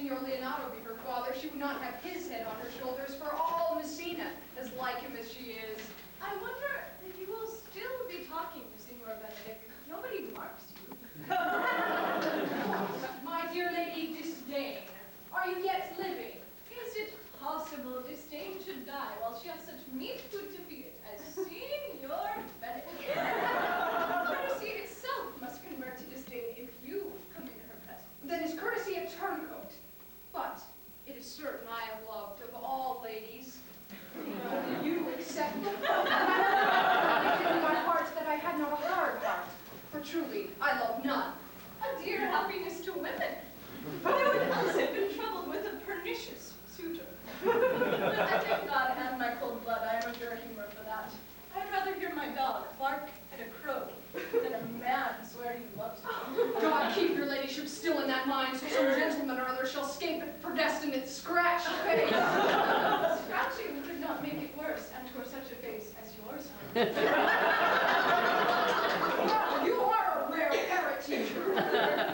Signor Leonardo be her father, she would not have his head on her shoulders for all Messina, as like him as she is. I wonder if you will still be talking to Signor Benedict. Nobody marks you. My dear lady, disdain. Are you yet living? Is it possible disdain should die while she has such meat food to feed it as Signor Benedict? Courtesy itself must convert to disdain if you come in her presence. Then is courtesy a turncoat? But it is certain I am loved of all ladies. Only you accept them. I feel in my heart that I had not a hard heart, for truly I love none. A dear happiness to women. I would else have been troubled with a pernicious suitor. I thank God and my cold blood I am of your humor for that. I'd rather hear my dog bark at a crow than a man swear he loves me. God keep your ladyship still in that mind, so some gentleman or other shall scape it predestinate scratch face. Scratching could not make it worse, and for such a face as yours. Well, you are a rare parrot teacher.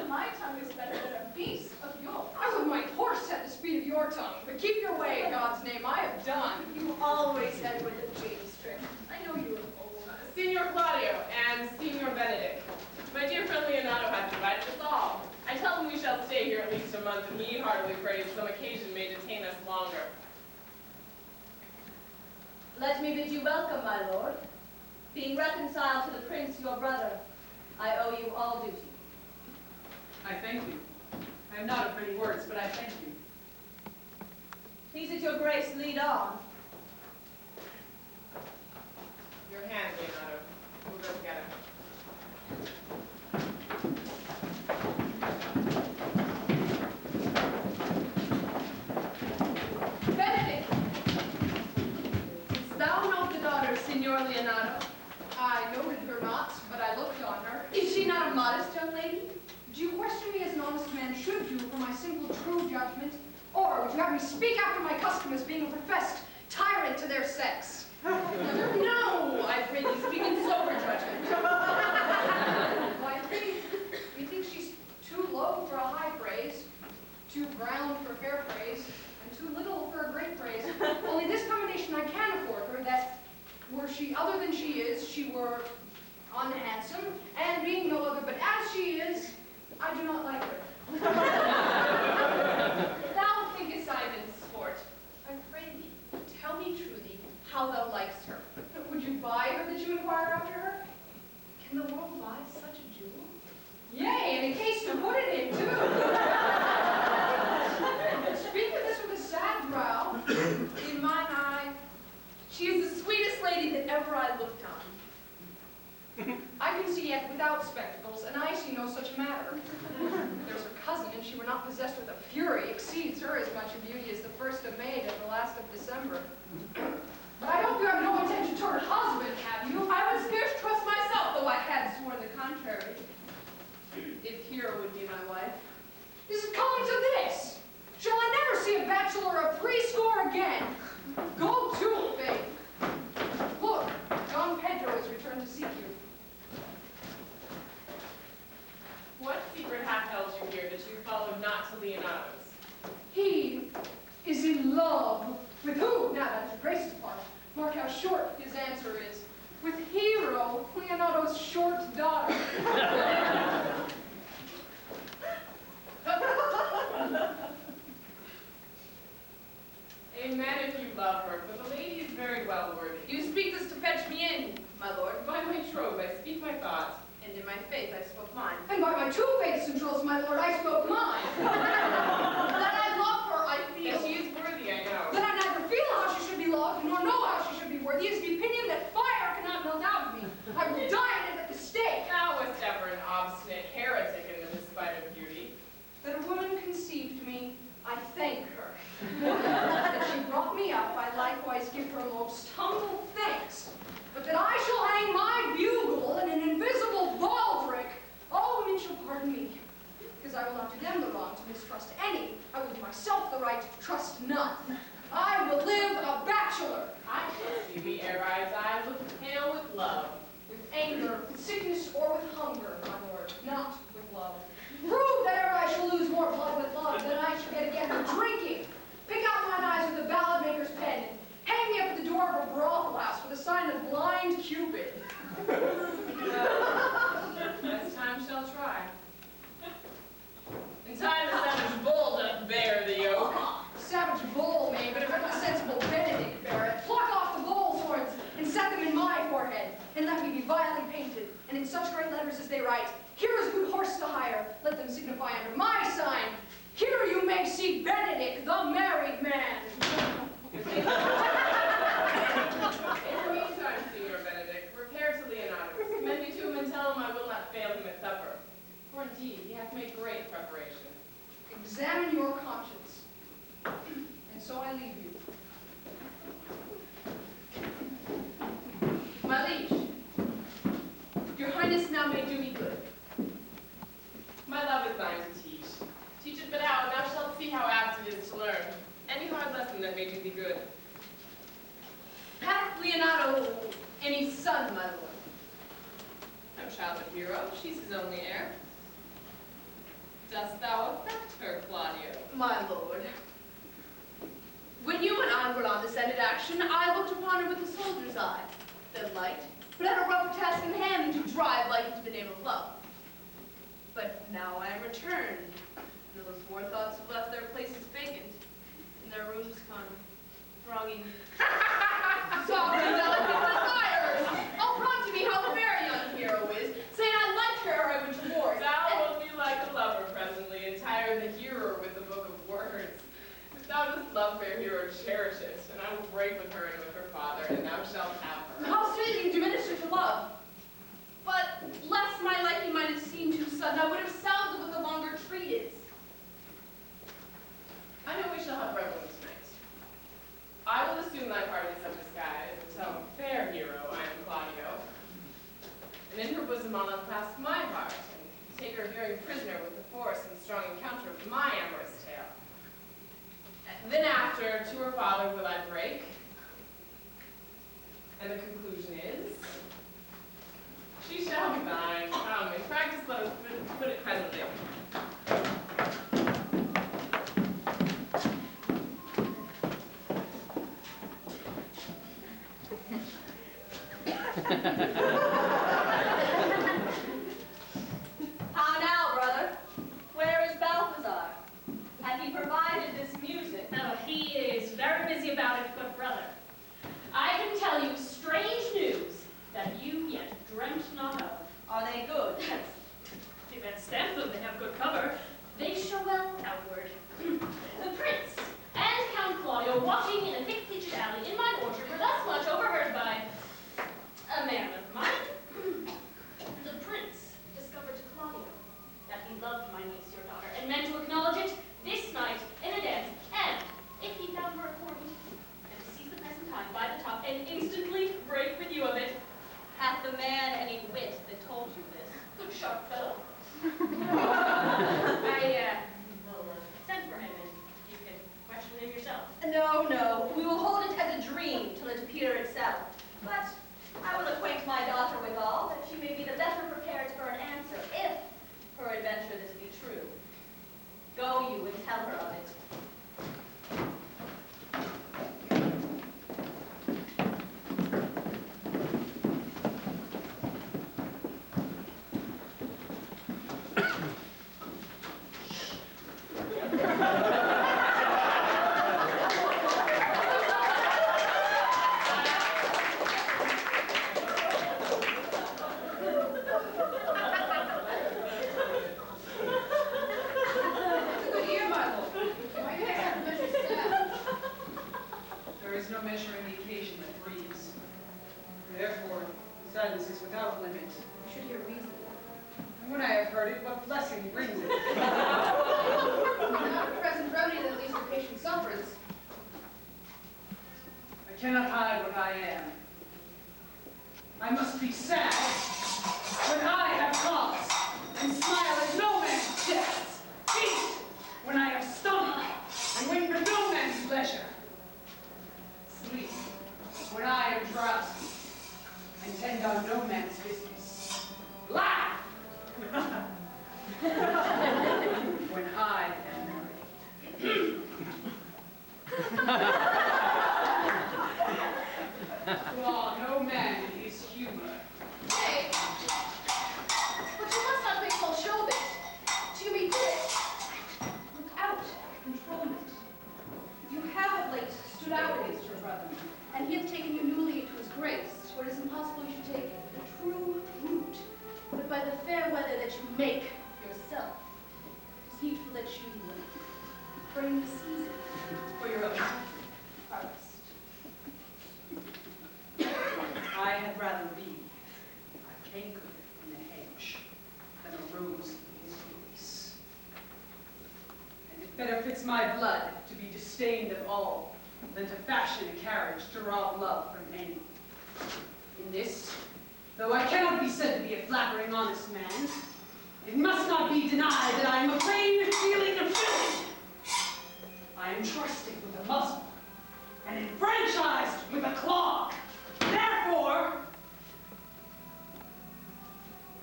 My tongue is better than a beast of yours. I would my horse at the speed of your tongue, but keep your way, in God's name, I have done. You always end with a James trick. I know you are old. Signor Claudio and Signor Benedict, my dear friend Leonardo has invited us all. I tell him we shall stay here at least a month, and he heartily prays some occasion may detain us longer. Let me bid you welcome, my lord. Being reconciled to the prince, your brother, I owe you all duty. I thank you. I am not of pretty words, but I thank you. Please, at your grace, lead on. Your hand, Leonardo. We'll go together. Benedict! Didst thou know the daughter, Signor Leonardo? I noted her not, but I looked on her. Is she not a modest young lady? Do you question me as an honest man should do for my simple true judgment? Or would you have me speak after my custom as being a professed tyrant to their sex? No, I pray thee, speak in sober judgment. Why, we think she's too low for a high praise, too brown for fair praise, and too little for a great praise. Only this combination I can afford her, that were she other than she is, she were unhandsome, and being no other but as she is, I do not like her. Thou thinkest I am in sport. I pray thee, tell me truly how thou likest her. Would you buy her that you inquire after her? Can the world buy such a jewel? Yea, and a case to put it in, too. Speak of this with a sad brow. In mine eye, she is the sweetest lady that ever I looked on. I can see yet without spectacles, and I see no such matter. There's her cousin, and she were not possessed with a fury, exceeds her as much in beauty as the 1st of May to the last of December. But I hope you have no intention to her husband, have you? I would scarce trust myself, though I had sworn the contrary. If Hero would be my wife. This is coming to this. Shall I never see a bachelor of threescore again? Go to, Faith. Look, Don Pedro has returned to seek you. What secret hath held you here that you followed not to Leonardo's? He is in love. With who? Now that's your grace's part. Mark how short his answer is. With Hero, Leonardo's short daughter. Amen if you love her, but the lady is very well worthy. You speak this to fetch me in, my lord. By my troth, I speak my thoughts. And in my faith I spoke mine. And by my two faiths and troths, my lord, I spoke mine. That I love her, I feel. That she is worthy, I know. That I neither feel how she should be loved, nor know how she should be worthy, is the opinion that fire cannot melt out of me. I will die in it at the stake. Thou wast ever an obstinate heretic in the despite of beauty. That a woman conceived me, I thank her. That she brought me up, I likewise give her most humble thanks. But that I shall hang my bugle in an invisible baldric, all women shall pardon me, because I will not do them the wrong to mistrust any letters as they write. Here is a good horse to hire. Let them signify under my sign. Here you may see Benedict, the married man. In the meantime, Signor Benedict, repair to Leonatus. Commend me to him and tell him I will not fail him at supper. For indeed, he hath made great preparation. Examine your conscience. And so I leave you. My liege, your highness now may do me good. My love is thine to teach. Teach it but how, and thou shalt see how apt it is to learn. Any hard lesson that may do thee good. Hath Leonato any son, my lord? No child but hero, she's his only heir. Dost thou affect her, Claudio? My lord. When you and Onward on descended action, I looked upon her with a soldier's eye. Then light, but had a rougher task in hand than to drive light into the name of love. But now I am returned, and those forethoughts have left their places vacant, and their rooms come thronging. Soft and delicate desires! Oh, prompt to me how the fair young hero is, saying I liked her or I would divorce. Thou wilt be like a lover presently, and tire the hearer with the book of words. If thou dost love fair hero, cherish it, and I will break with her and with her father, and thou shalt have her. How soon you diminish her to love? But lest my liking might have seemed too sudden, I would have sounded with a longer treatise. I know we shall have revelry tonight. I will assume thy part in some disguise, and tell fair hero I am Claudio. And in her bosom I'll unclasp my heart, and take her hearing prisoner with the force and strong encounter of my amorous tale. And then after, to her father will I break, and the conclusion is, she shall be thine. Come, in practice let us put it presently. How now, brother? Where is Balthazar? Have he provided this music? Oh, he is very busy about it, good brother. I can tell you strange news that you yet dreamt not of. Are they good? If that stamp them, they have good cover. They show well outward. The prince and Count Claudio walking in a thick pleated alley in my orchard were thus much overheard by a man of mine. The prince discovered to Claudio that he loved my niece, your daughter, and meant to acknowledge it this night in a dance, and if he found her accordant, and to seize the present time by the top and instantly break with you of it. Hath the man any wit that told you this? Good sharp fellow. I will send for him, and you can question him yourself. No, no. We will hold it as a dream till it appear itself. But I will acquaint my daughter with all, that she may be the better prepared for an answer, if peradventure this be true. Go you and tell her of it. fair weather that you make yourself. It is needful that you bring the season for your own harvest. I had rather be a canker in the hedge than a rose in his voice. And it better fits my blood to be disdained of all than to fashion a carriage to rob love from any. In this, though I cannot be said to be a flattering honest man, it must not be denied that I am a plain feeling of filth. I am trusted with a muzzle and enfranchised with a clog. Therefore,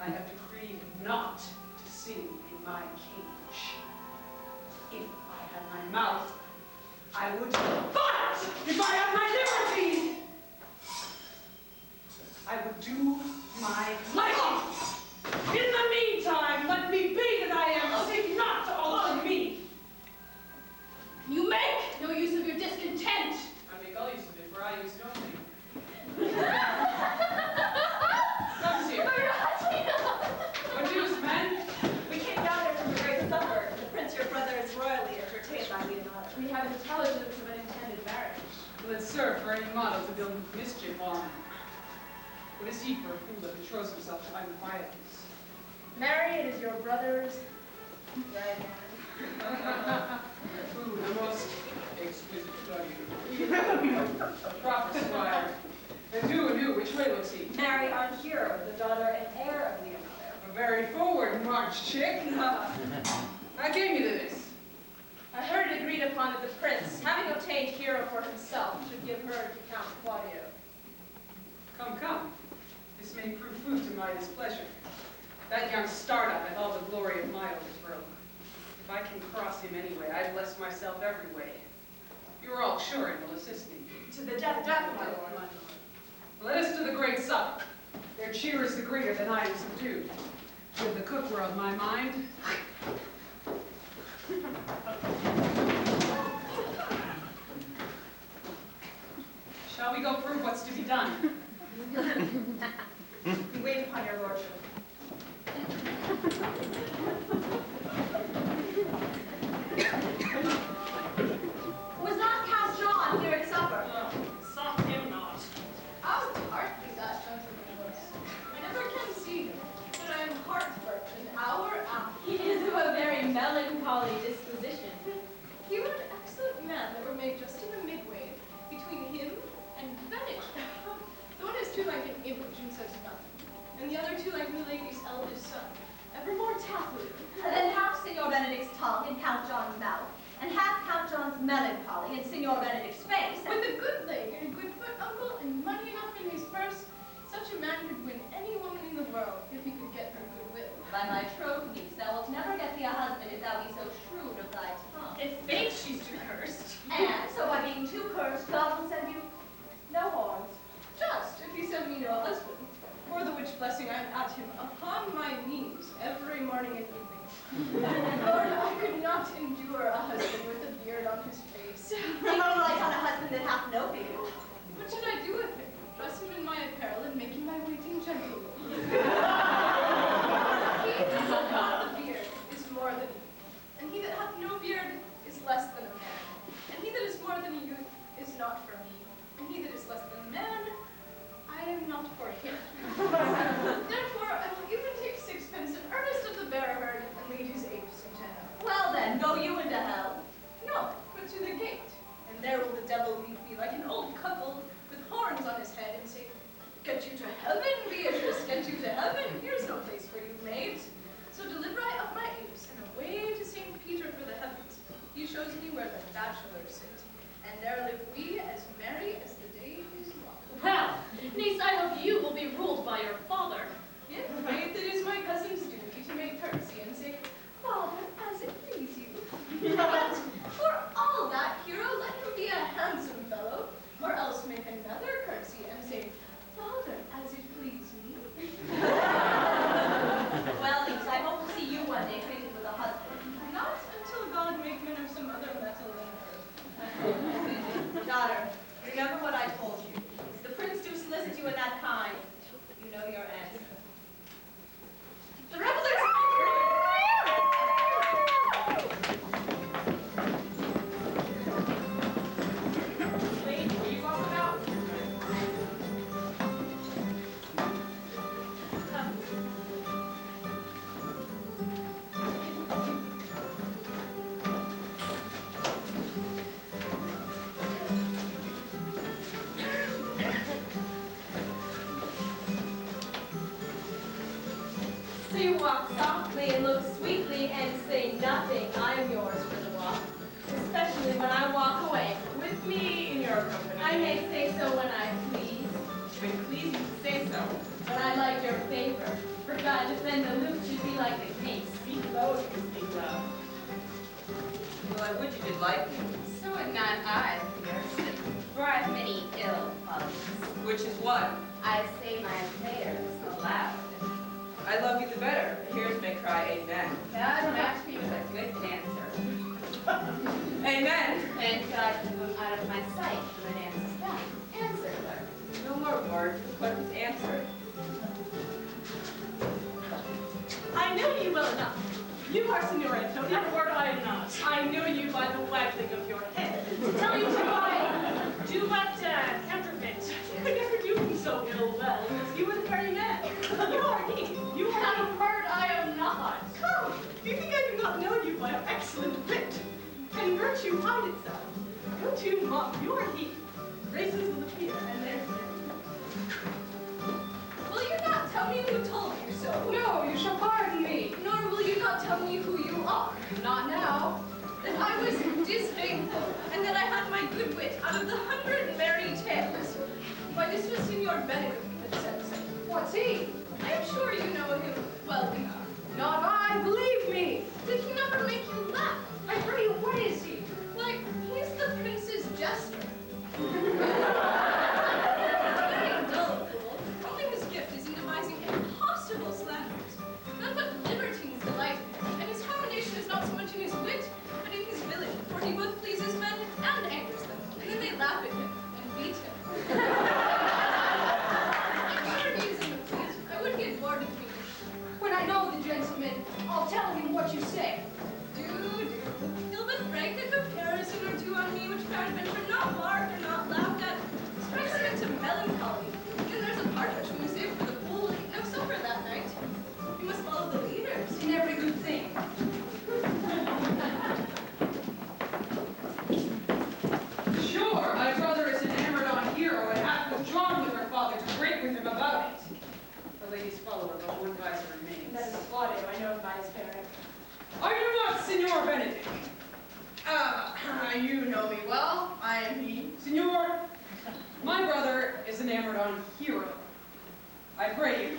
I have decreed not to sing in my cage. If I had my mouth, I would fight. If I had my liberty, I would do my life. In the meantime, let me be that I am. Seek not to alter me. You make no use of your discontent. I make all use of it, for I use no thing. Comes here. What news, men? We came down here from the great supper. The prince, your brother, is royally entertained by Leonardo. We have intelligence of an intended marriage. Let's serve for any model to build mischief on. What is he for a fool that betroths himself to unquietness? Mary, it is your brother's right hand. Ooh, the most exquisite study. A proper squire. And which way looks he? Mary, our hero, the daughter and heir of Leonardo. A very forward march, chick. I came you to this. I heard it agreed upon that the prince, having obtained hero for himself, should give her to Count Claudio. Come. This may prove food to my displeasure. That young startup hath all the glory of my overthrow. If I can cross him anyway, I bless myself every way. You are all sure it will assist me. To the death, my lord. Let us to the great supper. Their cheer is the greater than I am subdued. If the cook were of my mind. Shall we go prove what's to be done? We wait upon your lordship. Was not Count John here at supper? Sought him not. How darkly that gentleman looks. I never can see him, but I am heartbroken hour after. He is of a very melancholy disposition. He were an excellent man that were made just in the midway between him and Benedict. The one is too like an image and says nothing, and the other too like Milady's eldest son, evermore tattooed. And then half Signor Benedict's tongue in Count John's mouth, and half Count John's melancholy in Signor Benedict's face. With a good leg and a good foot, uncle, and money enough in his purse, such a man could win any woman in the world if he could get her goodwill. By my troth, niece, thou wilt never get thee a husband if thou be so shrewd of thy tongue. If fate she's too cursed. And so by being too cursed, God will send you no horns. Just if he sent me no husband, for the which blessing I am at him upon my knees every morning and evening. Lord, I could not endure a husband with a beard on his face. Take no light on a husband that hath no beard. What should I do with him? Dress him in my apparel and make him my waiting gentleman. He that hath not a beard is more than youth, and he that hath no beard is less than a man. And he that is more than a youth is not for me, and he that is less than a man, I am not for him. Therefore, I will even take sixpence in earnest of the bearer herd and lead his apes into hell. Well then, go you into hell. No, but to the gate, and there will the devil meet me like an old So you walk softly and look sweetly and say nothing. I'm yours for the walk, especially when I walk away. With me in your company. I may say so when I please, When pleased to say so. but I like your favor. For God, defend the loop should be like the case. Speak low if you speak loud. Well, I would you did like me, So would not I, dear, for I have many ill qualities. which is what? I say my prayers aloud. I love you the better. Here's may cry amen. God match me with a good answer. Amen. And God keep him out of my sight when the dance is done. Answer, Lord. No more words. The clerk is answered. I know you well enough. You are Signor Antonio. Edward, I am not. I know you by the waggling of your head. Tell you to I do but counterfeit. I never do him so ill well, unless you were the very man. You are he. You are he. Edward, I am not. Come, do you think I do not know you by your excellent wit? Can virtue hide itself? Go to, Mom, you are he. Graces will appear, and there's him. Will you not tell me who told you so? No, you shall pardon me. Nor will you not tell me who you are. Not now. That I was disdainful, and that I had my good wit out of the 100 merry tales. Why, this was Signor Benedict that said so. What's he? I am sure you know him well enough. Not I, believe me. Did he never make you laugh? I pray you, what is he? Like, he's the prince's jester. Very dull fool. Only his gift is in devising impossible slanders. None but libertines delight in him, and his commendation is not so much in his wit, but in his villainy, for he both pleases men and angers them, and then they laugh at him and beat him. I'm sure he is in the fleet. I would get bored with me. When I know the gentleman, I'll tell him what you say. Do. He'll but break a comparison or two on me, which peradventure not marked or not laughed at, strikes him into melancholy. Then there's a part which we must save for the fool, and no supper that night. We must follow the leaders. In every good thing. Sure, my brother is enamored on Hero and hath withdrawn with her father to break with him about it. The lady's follower, but one visor remains. That is Claudio. I know him by his parent. Are you not Signor Benedict? You know me well. I am he. Signor, my brother is enamored on Hero. I pray you,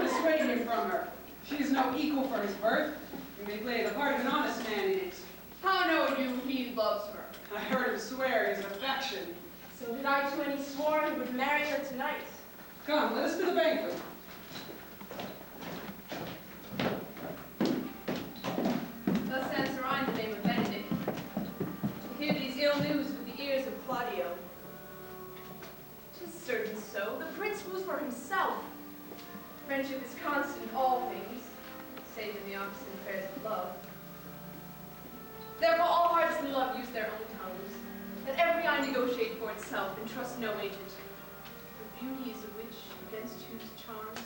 dissuade him from her. She is no equal for his birth. You may play the part of an honest man in it. How know you he loves her? I heard him swear his affection. So did I too, and he swore he would marry her tonight. Come, let us to the banquet. Thus answer I in the name of Benedict. To hear these ill news with the ears of Claudio. 'Tis certain so. The prince rules for himself. Friendship is constant in all things, save in the opposite affairs of love. Therefore all hearts in love use their own tongues. Let every eye negotiate for itself and trust no agent. For beauty is a witch against whose charms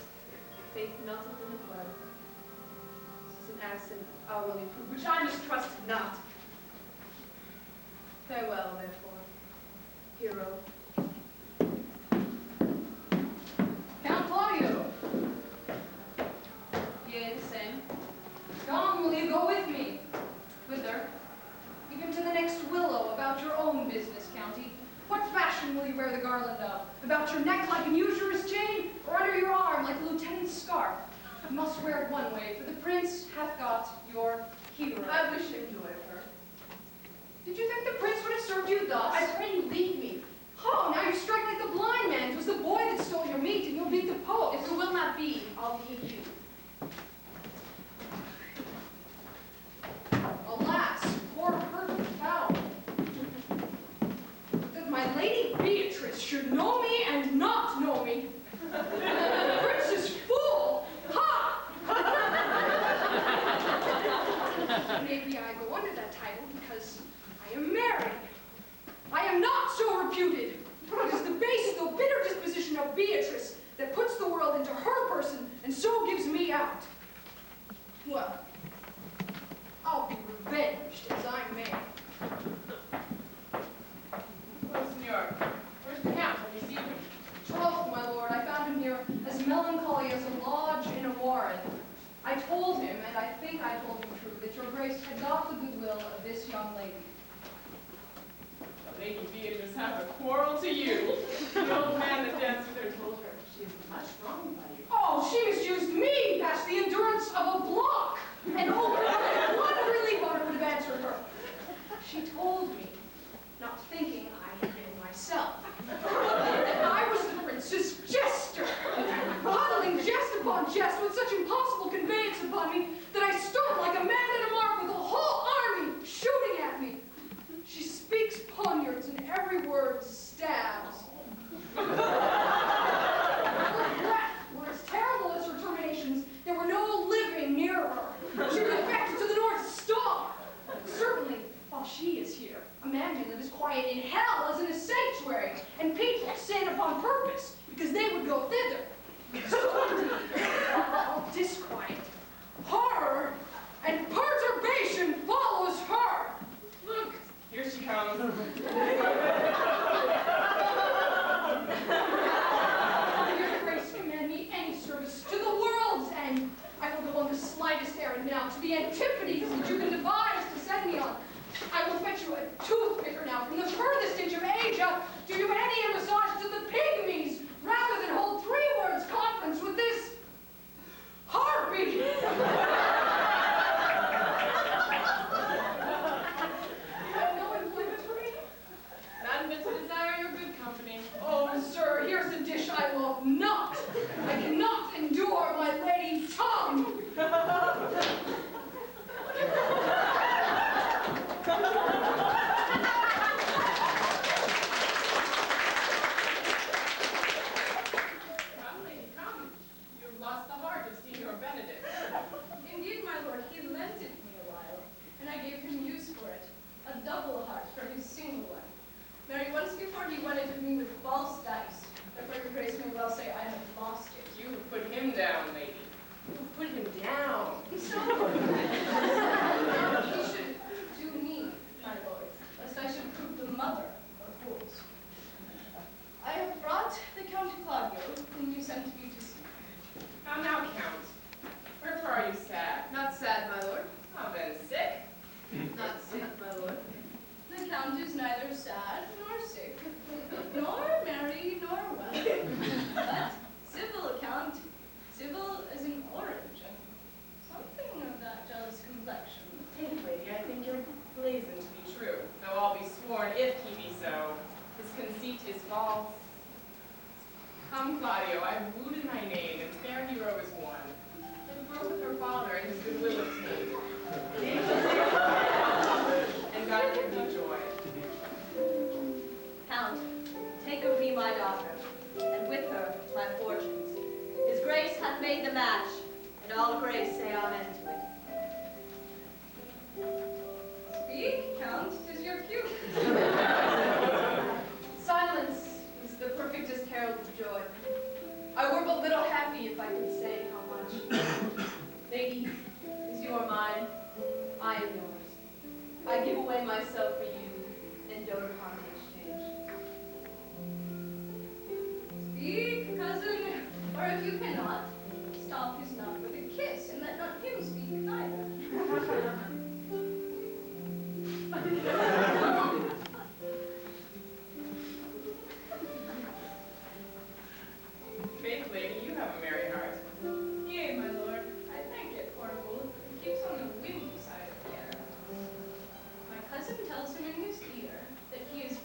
faith melteth in the blood. This is an accent hourly proof, which I mistrust not. Farewell, therefore, hero. Count Claudio, Yea, the same. come, will you go with me? Whither? Even to the next willow, about your own business, County. What fashion will you wear the garland of? About your neck like an usurer's chain, or under your arm like a lieutenant's scarf? You must wear it one way, for the prince hath got your hero. I wish him joy of her. Did you think the prince would have served you thus? I pray you leave me. Oh, now you strike like the blind man. 'Twas the boy that stole your meat, and you'll beat the pope. If it will not be, I'll hate you. Alas, poor hurt foul. That my lady Beatrice should know me and not know me. The prince is fool. Ha! Maybe I go under that title because I am married. I am not so reputed. It is the base, though bitter disposition of Beatrice that puts the world into her person and so gives me out. Well, I'll be revenged as I may. Well, senor, where's the count? Have you seen him? Troth, my lord, I found him here as melancholy as a lodge in a warren. I told him, and I think I told him true, that your grace had got the goodwill of this young lady. Lady Beatrice have a quarrel to you. The old man that danced with her told her she is much wronged by you. Oh, she misused me past the endurance of a block. And oh, what a relief I would have answered her. She told me, not thinking I had been myself, that I was the prince's jester, huddling jest upon jest with such impossible conveyance upon me that I stood like a man at a mark with a whole army shooting at me. She speaks poniards and every word stabs. Her breath were as terrible as her terminations. There were no living near her. She defected to the North Star. Certainly, while she is here, a man may live as quiet in hell as in a sanctuary, and people sin upon purpose, because they would go thither. So indeed, all disquiet, horror, and perturbation follows her. Look, here she comes. Your grace command me any service to the world's end. I will go on the slightest errand now to the antipodes that you can devise to send me on. I will fetch you a toothpicker now from the furthest inch of Asia to do any massage to the pygmies, rather than hold 3 words conference with this harpy. You have no employment for me? None but to desire your good company. Oh, sir, here's a dish I love not. I cannot endure my lady tongue. Come, lady, come. You have lost the heart of Signor Benedict. Indeed, my lord, he lent it me a while, and I gave him use for it. A double heart for his single one. Marry, once before he won it of me with false dice. Therefore your grace may well say I have lost it. You have put him down, lady. You have put him down. So, he should do me, my lord, lest I should prove the mother of fools. I have brought the Count Claudio, whom you sent me to see. How now, Count? Wherefore are you sad? Not sad, my lord. How then, sick? Not sick, my lord. The Count is neither sad nor sick, nor merry nor well, but civil, Count, civil as an orange, and something of that jealous complexion. Take, lady, I think you're blazoned to be true, though I'll be sworn if he be so. His conceit is false. Come, Claudio, I've wooed in my name, and fair hero is won. And broke with her father, and his goodwill obtained. And God give me joy. Count, take of me my daughter, and with her my fortunes. His grace hath made the match, and all grace say amen to it. Speak, Count, 'tis your cue. Silence is the perfectest herald of joy. I were but little happy if I could say how much. Lady, as you are mine, I am yours. I give away myself for you, and dote upon the exchange. Speak, cousin, or if you cannot, stop his mouth with a kiss, and let not him speak neither. Faith, lady, you have a merry heart. Yea, my lord, I thank it, poor fool. He keeps on the windy side of the air. My cousin tells him in his ear that he is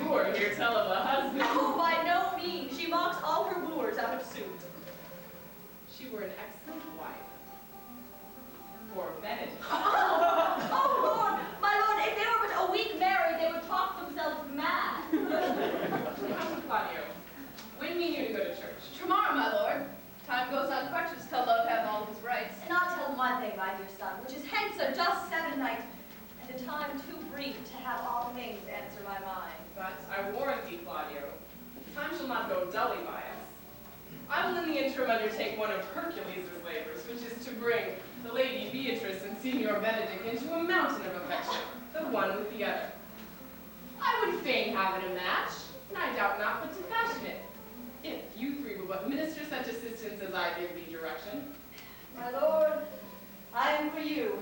sure hear tell of a husband. No, by no means. She mocks all her wooers out of suit. She were an excellent wife. For Benedict. Oh, Lord, my lord, if they were but a week married, they would talk themselves mad. Cousin Claudio, when mean you to go to church? Tomorrow, my lord. Time goes on crutches till love have all his rights. Not till Monday, my dear son, which is hence a just 7 nights, and a time too brief to have all things answer my mind. But I warrant thee, Claudio, time shall not go dully by us. I will in the interim undertake one of Hercules' labors, which is to bring the Lady Beatrice and Signor Benedict into a mountain of affection, the one with the other. I would fain have it a match, and I doubt not but to fashion it, if you three will but minister such assistance as I give thee direction. My lord, I am for you,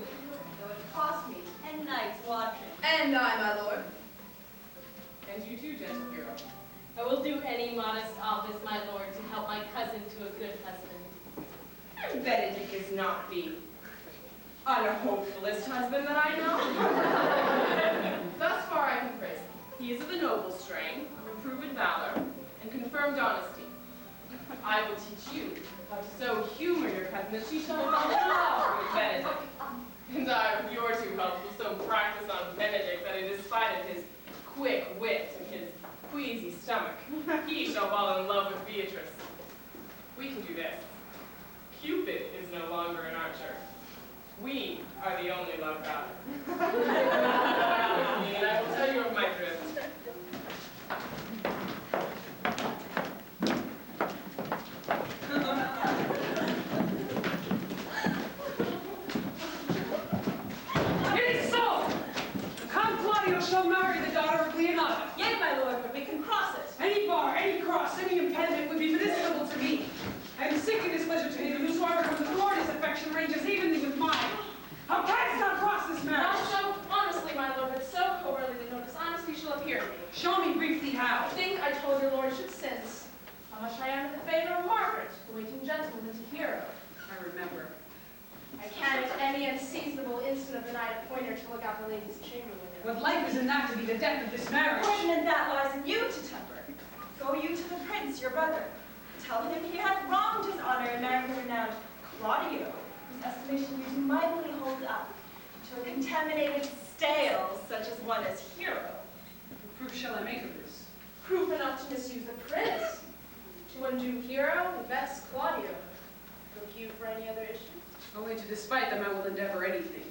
though it cost me 10 nights watching. And I, my lord. And you too, gentle hero. I will do any modest office, my lord, to help my cousin to a good husband. And Benedict is not the unhopefullest husband that I know. Thus far I can praise him. He is of the noble strain, of improved valor, and confirmed honesty. I will teach you how to so humor your cousin that she shall fall in love with Benedict. And I, with your two helps, will so practice on Benedict that in spite of his quick wit and his queasy stomach, he shall fall in love with Beatrice. We can do this. Cupid is no longer an archer. We are the only love god. With me, and I will tell you of my drift. It is so! Count Claudio shall marry the daughter of Leonardo. Yea, my lord, but we can cross it. Any bar, any cross, any impediment would be medicinable to me. I am sick of displeasure to him, and whosoever comes with glorious affection ranges evenly with mine. How canst thou cross this marriage? Not so honestly, my lord, but so covertly that no dishonesty shall appear to me. Show me briefly how. I think I told your lordship since how much I am in the favor of Margaret, the waiting gentlewoman to hero. I remember. I can at any unseasonable instant of the night appoint her to look out the lady's chamber window. What life is in that to be the death of this marriage? Portion in that lies in you to temper. Go you to the prince, your brother. Tell him he hath wronged his honor in marrying the renowned Claudio, whose estimation you do mightily hold up to a contaminated stale such as one as hero. What proof shall I make of this? Proof enough to misuse the prince. To undo hero, the best Claudio. Look you for any other issue? Only to despite them I will endeavor anything.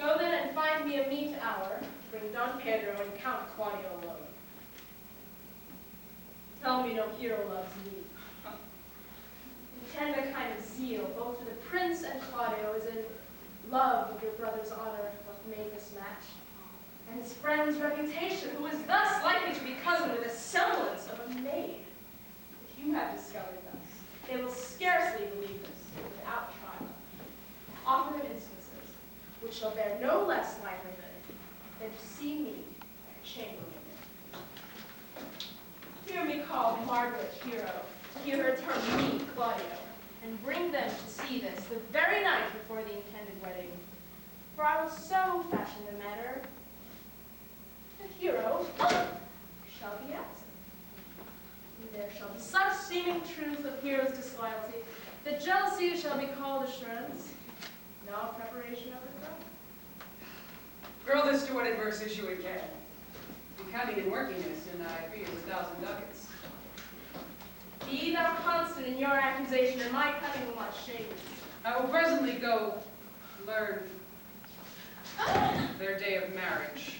Go then and find me a meet hour to bring Don Pedro and Count Claudio alone. Tell me no hero loves me. Intend a kind of zeal, both for the prince and Claudio, is in love of your brother's honor, what made this match, and his friend's reputation, who is thus likely to be cousin with a semblance of a maid. If you have discovered thus, they will scarcely believe this without trial. Often of instances, which shall bear no less likelihood than to see me at a chamber window. Hear me call Margaret hero, hear her term me Claudio, and bring them to see this the very night before the intended wedding. For I will so fashion the matter, the hero shall be absent. And there shall be such seeming truth of hero's disloyalty, that jealousy shall be called assurance, no preparation of the throne. Girl this to what adverse issue it can. Be cunning in workiness, and I fear 1,000 ducats. Be thou constant in your accusation, and my cunning will not shame you. I will presently go learn their day of marriage.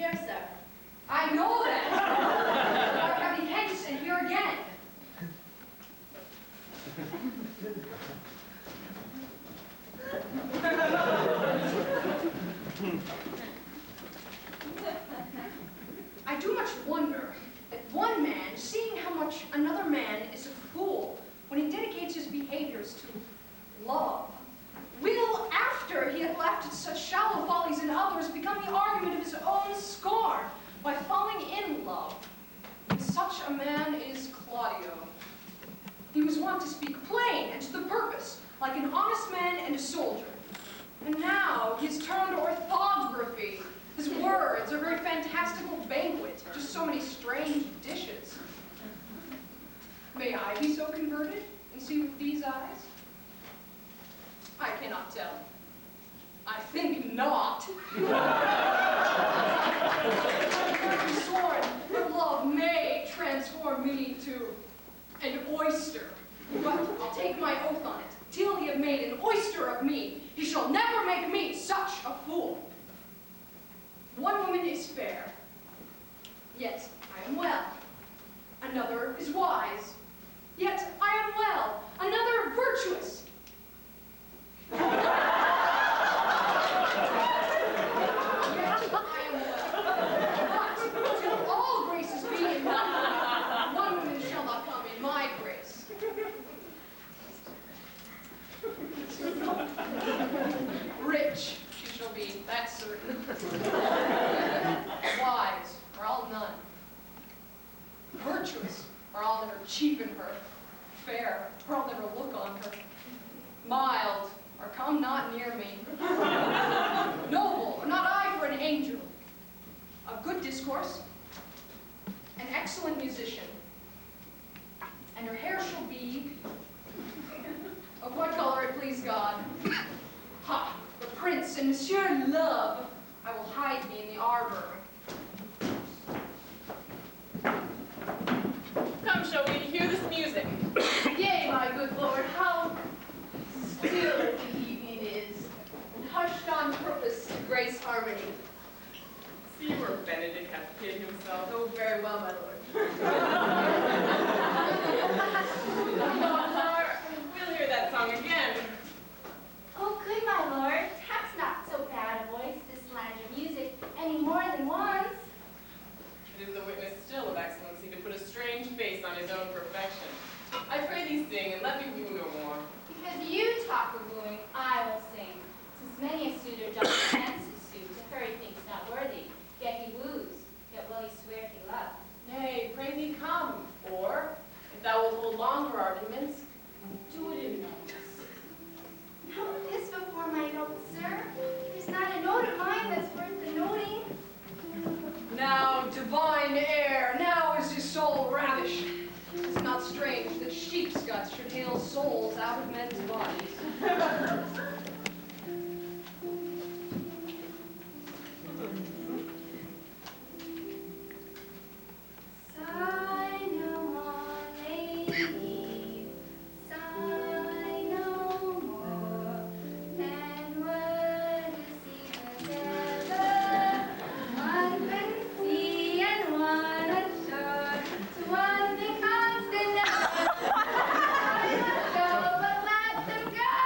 Here, sir. I know that. Our Captain Henson here again. I do much wonder that one man, seeing how much another man is a fool when he dedicates his behaviors to love, will, after he hath laughed at such shallow follies in others, become the argument of his own scorn by falling in love. And such a man is Claudio. He was wont to speak plain and to the purpose, like an honest man and a soldier. And now he has turned orthography. His words are a very fantastical banquet, just so many strange dishes. May I be so converted and see with these eyes? I cannot tell. I think not. I'm sworn that love may transform me to an oyster. But I'll take my oath on it. Till he have made an oyster of me, he shall never make me such a fool. One woman is fair, yet I am well. Another is wise, yet I am well. Another virtuous. Yet I am well. But till all graces be in one woman shall not come in my grace. Rich she shall be, that's certain. Wise, or I'll none. Virtuous, or I'll never cheapen her. Fair, or I'll never look on her. Mild, or come not near me. Noble, or not I for an angel. Of good discourse, an excellent musician. And her hair shall be of what color it please God. Ha! The prince and Monsieur Love, I will hide me in the arbor. Come, shall we hear this music? Yea, my good lord, how still the evening is, and hushed on purpose to grace harmony. See where Benedict hath hid himself. Oh, very well, my lord. We'll hear that song again. Oh, good, my lord. Tax not so bad a voice to slander music any more than once. It is the witness still of excellency to put a strange face on his own perfection. I pray thee sing, and let me woo no more. Because you talk of wooing, I will sing. Since many a suitor doth dance his suit, to her he thinks not worthy, yet he woos, yet will he swear he loves. Nay, pray thee come, or, if thou wilt hold longer arguments, do it in notes. Note this before my note, sir. There's not a note of mine that's worth the noting. Now, divine air, now is his soul ravished. It's not strange that sheep's guts should hail souls out of men's bodies. Sigh no more, lady, sigh no more, and what is even ever, one fancy and one ashore, to one be constant and go, but let them go,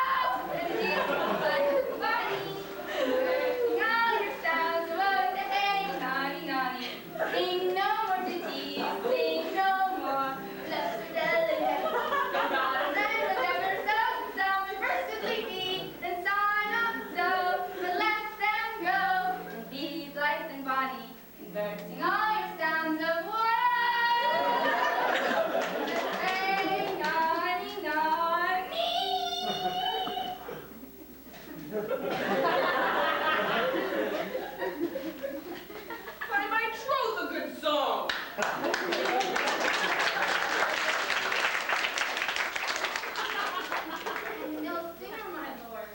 and he's like body, working all your sounds, what the hey, naughty, naughty, sing no more to tease, sing no more, less delicate, not a man that ever sounds impersonally be, then sign up so, but let them go, and be blithe and bonny, conversing all your sounds of words, hey, naughty, naughty. By my troth, a good song! No singer, my lord.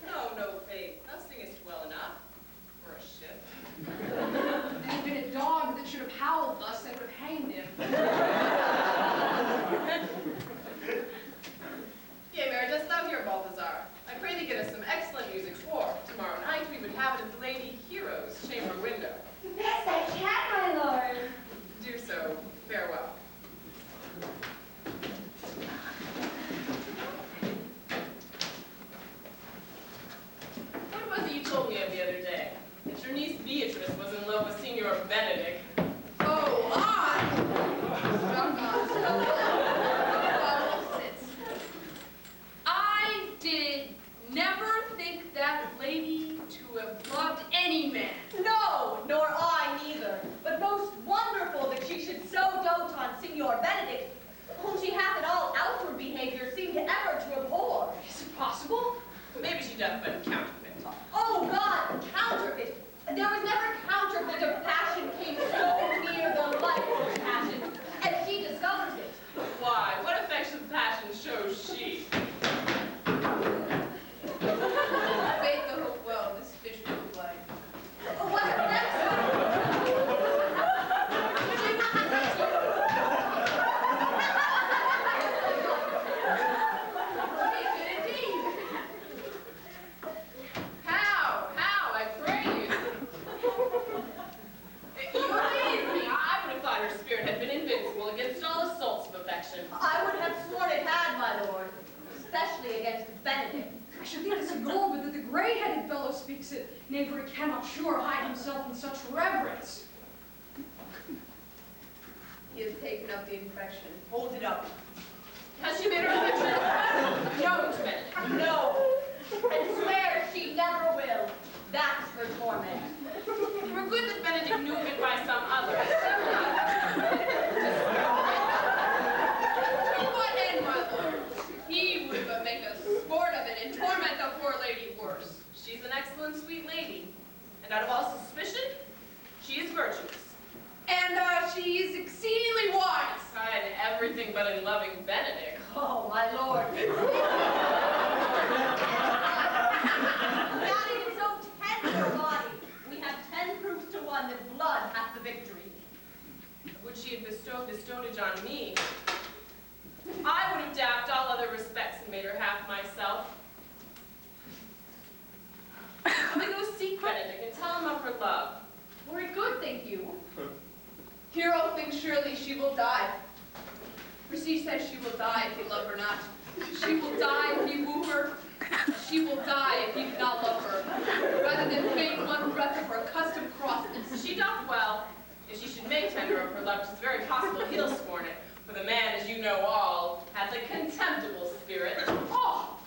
No, no, faith, thou singest well enough for a ship. Had been a dog that should have howled thus, they would have hanged him. Yea, Mary, dost thou hear, Balthazar? I pray thee get us some excellent music, for tomorrow night we would have it at the Lady Hero's chamber window. Very niece Beatrice was in love with Signor Benedict. Oh, I did never think that lady to have loved any man. No, nor I neither. But most wonderful that she should so dote on Signor Benedict, whom she hath in all outward behavior seemed ever to abhor. Is it possible? Maybe she doth but counterfeit. Oh God, counterfeit! There was never counterfeit of passion came so near the life of passion, and she discovers it. Why, what affection passion shows she? Faith the hope well, this fish will play. What next? How, I pray you? You believe me, I would have thought her spirit had been invincible against all assaults of affection. I would have sworn it had, my lord, especially against Benedict. I should think it's a gold, but that the gray-headed fellow speaks it. Nay, for he cannot sure hide himself in such reverence. He has taken up the infection. Hold it up. Has she made her affection known to Benedict? No, and swears she never will. That's her torment. You were good that Benedict knew of it by some other. To what end, my lord? He would but make a sport of it and torment the poor lady worse. She's an excellent, sweet lady, and out of all suspicion, she is virtuous. And she is exceedingly wise. And everything but in loving Benedict. Oh, my lord. That is so tender a body. We have 10 proofs to 1 that blood hath the victory. Would she have bestowed the stonage on me, I would have dapped all other respects and made her half myself. Let me go seek Benedict and tell him of her love. Very good, thank you. Hero thinks surely she will die. For she says she will die if he love her not. She will die if he woo her. She will die if he do not love her. Rather than fade one breath of her accustomed crossness. She doth well. If she should make tender of her love, 'tis very possible he'll scorn it. For the man, as you know all, hath a contemptible spirit. Oh!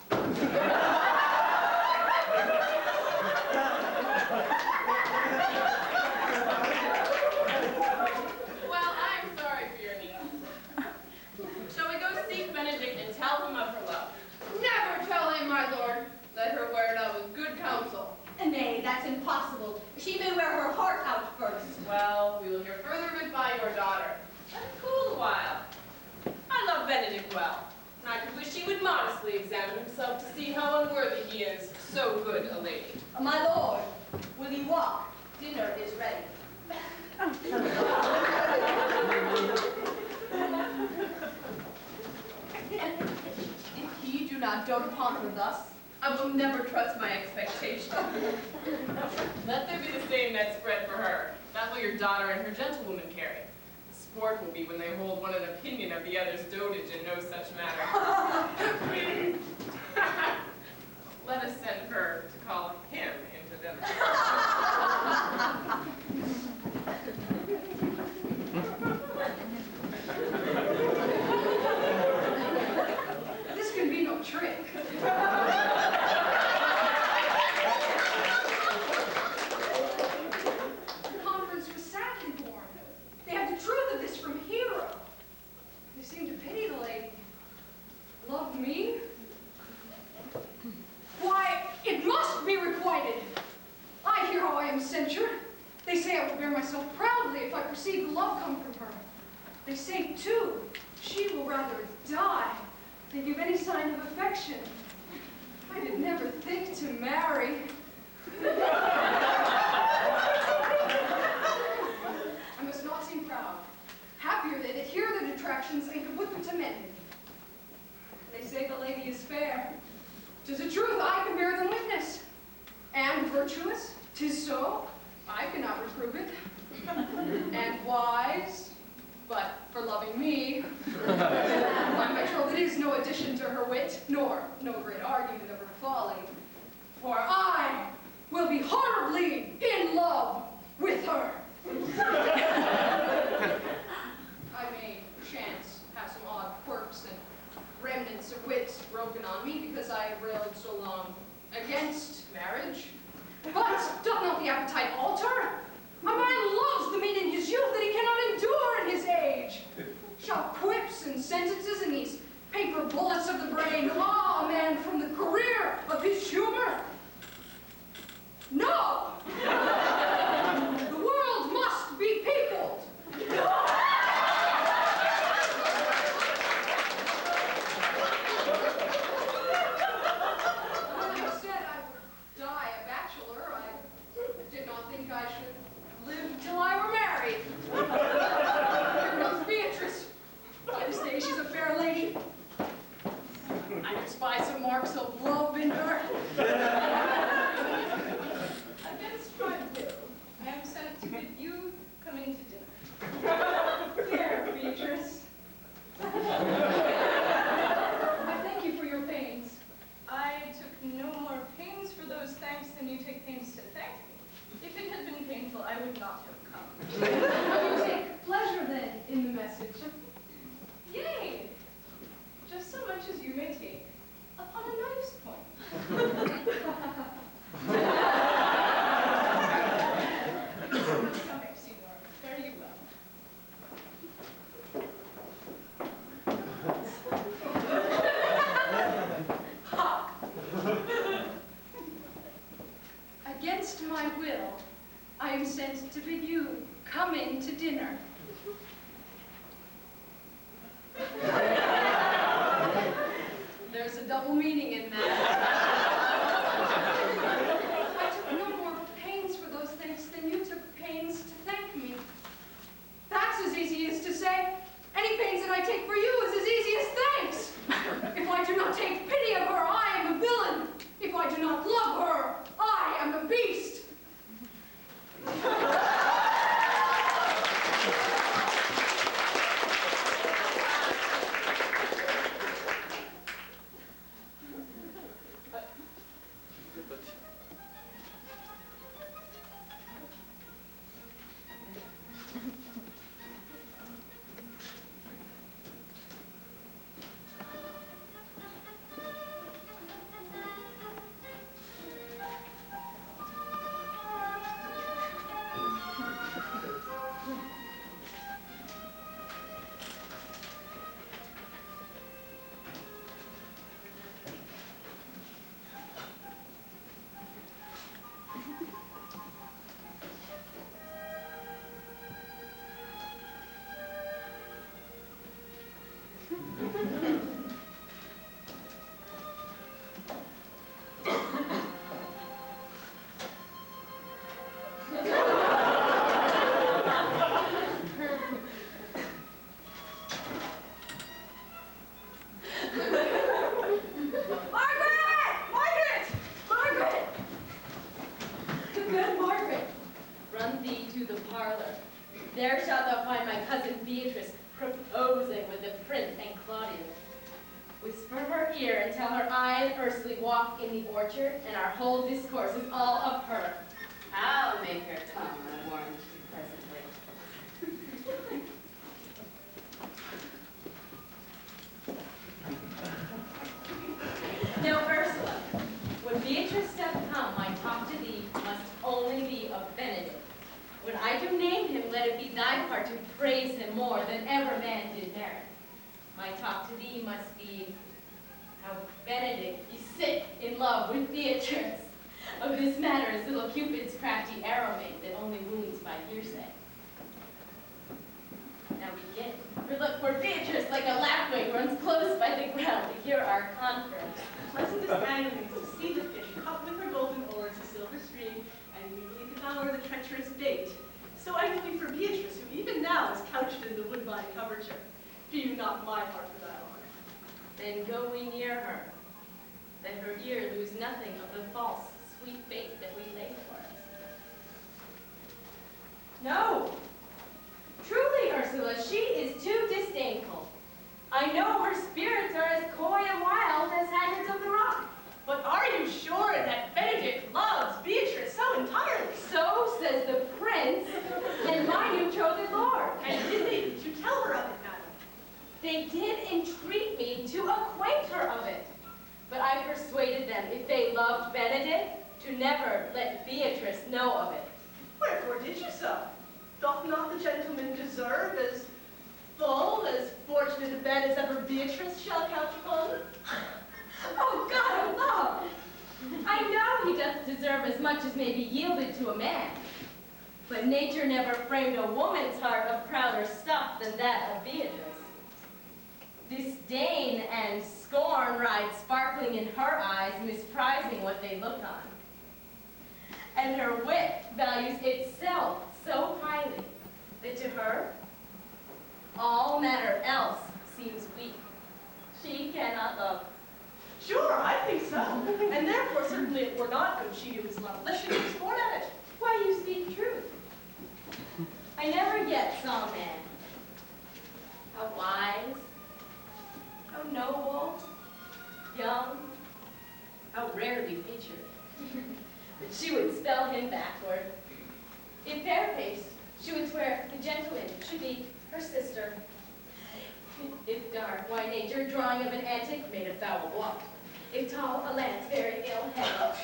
Well, I'm sorry for your niece. Shall we go seek Benedict and tell him of her love? Never tell him, my lord. Let her wear it out with good counsel. Nay, that's impossible. She may wear her heart out first. Well, we will hear further of it by your daughter. Let it cool a while. I love Benedict well, and I could wish he would modestly examine himself to see how unworthy he is, so good a lady. My lord, will you walk? Dinner is ready. If he do not dote upon her thus, I will never trust my expectation. Let there be the same net spread for her. That will your daughter and her gentlewoman carry. The sport will be when they hold one an opinion of the other's dotage in no such matter. Let us send her to call him into dinner. This can be no trick. The conference was sadly born. They have the truth of this from Hero. They seem to pity the lady. Love me? Why, it must be requited. I hear how I am censured. They say I will bear myself proudly if I perceive the love come from her. They say, too, she will rather die than give any sign of affection. I did never think to marry. I must not seem proud. Happier they that hear the detractions and can put them to mend. They say the lady is fair. 'Tis a truth I can bear them witness. And virtuous, 'tis so, I cannot reprove it. And wise, but for loving me. My betrothed is no addition to her wit, nor no great argument of her folly. For I will be horribly in love with her. I may, perchance, have some odd quirks and remnants of wits broken on me because I have railed so long against marriage. But doth not the appetite alter? A man loves the meat in his youth that he cannot endure in his age. Shall quips and sentences and these paper bullets of the brain awe a man from the career of his humor? No! The world must be peopled. When I said I would die a bachelor, I did not think I should live till I were married. Here comes Beatrice. I say she's a fair lady. I can spy some marks of love in her. Against my will, I am sent to bid you come in to dinner. Here, Beatrice. I thank you for your pains. I took no more pains for those thanks than you take pains to thank me. If it had been painful, I would not have come. You take pleasure, then, in the message. Yea, just so much as you may take upon a knife's point. Sorry, Seymour. Fare you well. Against my will, I am sent to bid you come in to dinner. There's a double meaning in that. I took no more pains for those thanks than you took pains to thank me. That's as easy as to say, any pains that I take for you is as easy as thanks. If I do not take pity of her, I am a villain. If I do not love her, I am a beast. There shalt thou find my cousin Beatrice proposing with the prince and Claudia. Whisper her ear and tell her I and Ursula walk in the orchard, and our whole discourse is all of her. I'll make her come, I warrant you presently. Now, Ursula, when Beatrice doth come, my talk to thee must only be of Benedict. When I do name him, let it be thy part to praise him more than ever man did merit. My talk to thee must be how Benedict is sick in love with Beatrice. Of this matter is little Cupid's crafty arrow made that only wounds by hearsay. Now begin. For Beatrice, like a lapwing, runs close by the ground to hear our conference. Pleasantest agonies to see the fish caught with her golden oars a silver stream, and immediately devour the treacherous bait. So idly for Beatrice, who even now is couched in the woodbine coverture. Do you not my heart for dialogue? Then go we near her, that her ear lose nothing of the false, sweet bait that we lay for us. No! Truly, Ursula, she is too disdainful. I know her spirits are as coy and wild as haggards of the rock. But are you sure that Benedict loves Beatrice to never let Beatrice know of it. Wherefore did you so? Doth not the gentleman deserve as full, as fortunate a bed as ever Beatrice shall couch upon? Oh, God of love! I know he doth deserve as much as may be yielded to a man. But nature never framed a woman's heart of prouder stuff than that of Beatrice. Disdain and scorn ride sparkling in her eyes, misprizing what they look on. And her wit values itself so highly that to her, all matter else seems weak. She cannot love. Sure, I think so. And therefore, certainly it were not good she who is loved, lest she be scorn at it. Why, you speak truth. I never yet saw a man. How wise, how noble, young, how rarely featured, that she would spell him backward. If fair-faced, she would swear the gentleman should be her sister. If dark, why nature, drawing of an antic, made a foul blot. If tall, a lance very ill held.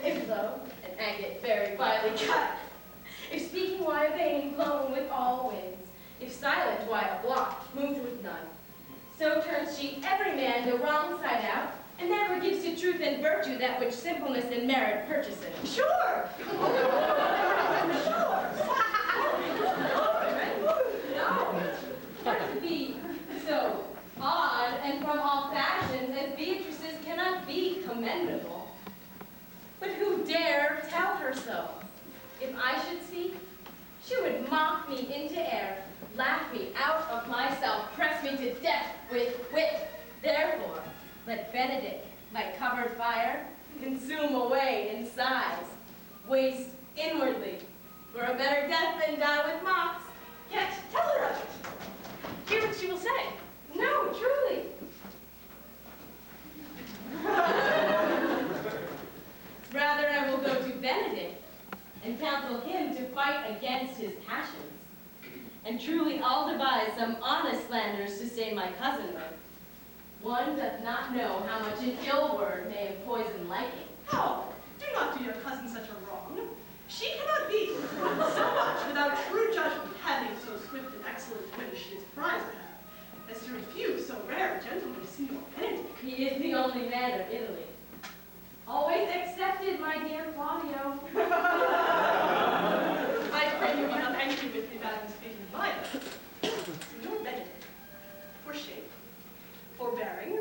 If low, an agate very vilely cut. If speaking, why a vein blown with all winds. If silent, why a block moved with none. So turns she every man the wrong side out, and never gives to truth and virtue that which simpleness and merit purchaseth. Sure! No, not to be so odd and from all fashions as Beatrice's cannot be commendable. But who dare tell her so? If I should speak, she would mock me into air, laugh me out of myself, press me to death with wit. Therefore, let Benedict, like covered fire, consume away in sighs, waste inwardly, were a better death than die with mocks. Yet, tell her of it. Hear what she will say. No, truly. Rather, I will go to Benedict and counsel him to fight against his passions. And truly I'll devise some honest slanders to stain my cousin with. One doth not know how much an ill word may have poisoned liking. How? Do not do your cousin such a wrong. She cannot be so much without true judgment, having so swift and excellent a wit as she is prized to have, as to refuse so rare a gentleman as Signor Benedict. He is the only man of Italy. Always accepted, my dear Claudio. I pray you be not angry with me, Madam, speaking of my Signor Benedict, for shape, forbearing,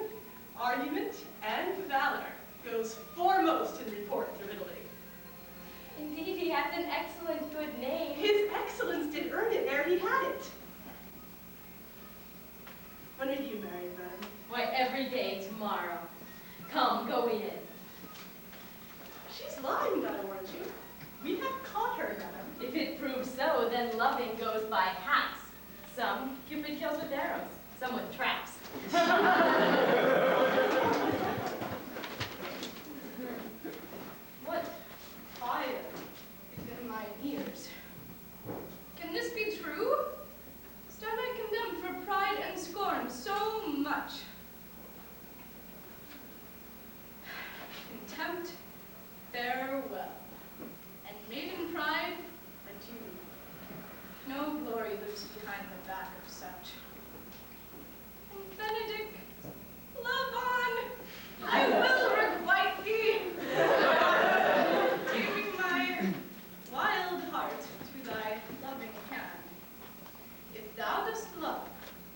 argument, and valor, goes foremost in report through Italy. Indeed, he hath an excellent good name. His excellence did earn it ere he had it. When are you married, madam? Why, every day tomorrow. Come, go in. She's lying, God, I warrant you. We have caught her, madam. If it proves so, then loving goes by halves. Some Cupid kills with arrows, some with traps. What fire is in my ears? Can this be true? Stand I condemned for pride and scorn so much? Contempt, farewell, and maiden pride, adieu. No glory lives behind the back of such. And Benedict, love on! I will requite thee! Giving my wild heart to thy loving hand. If thou dost love,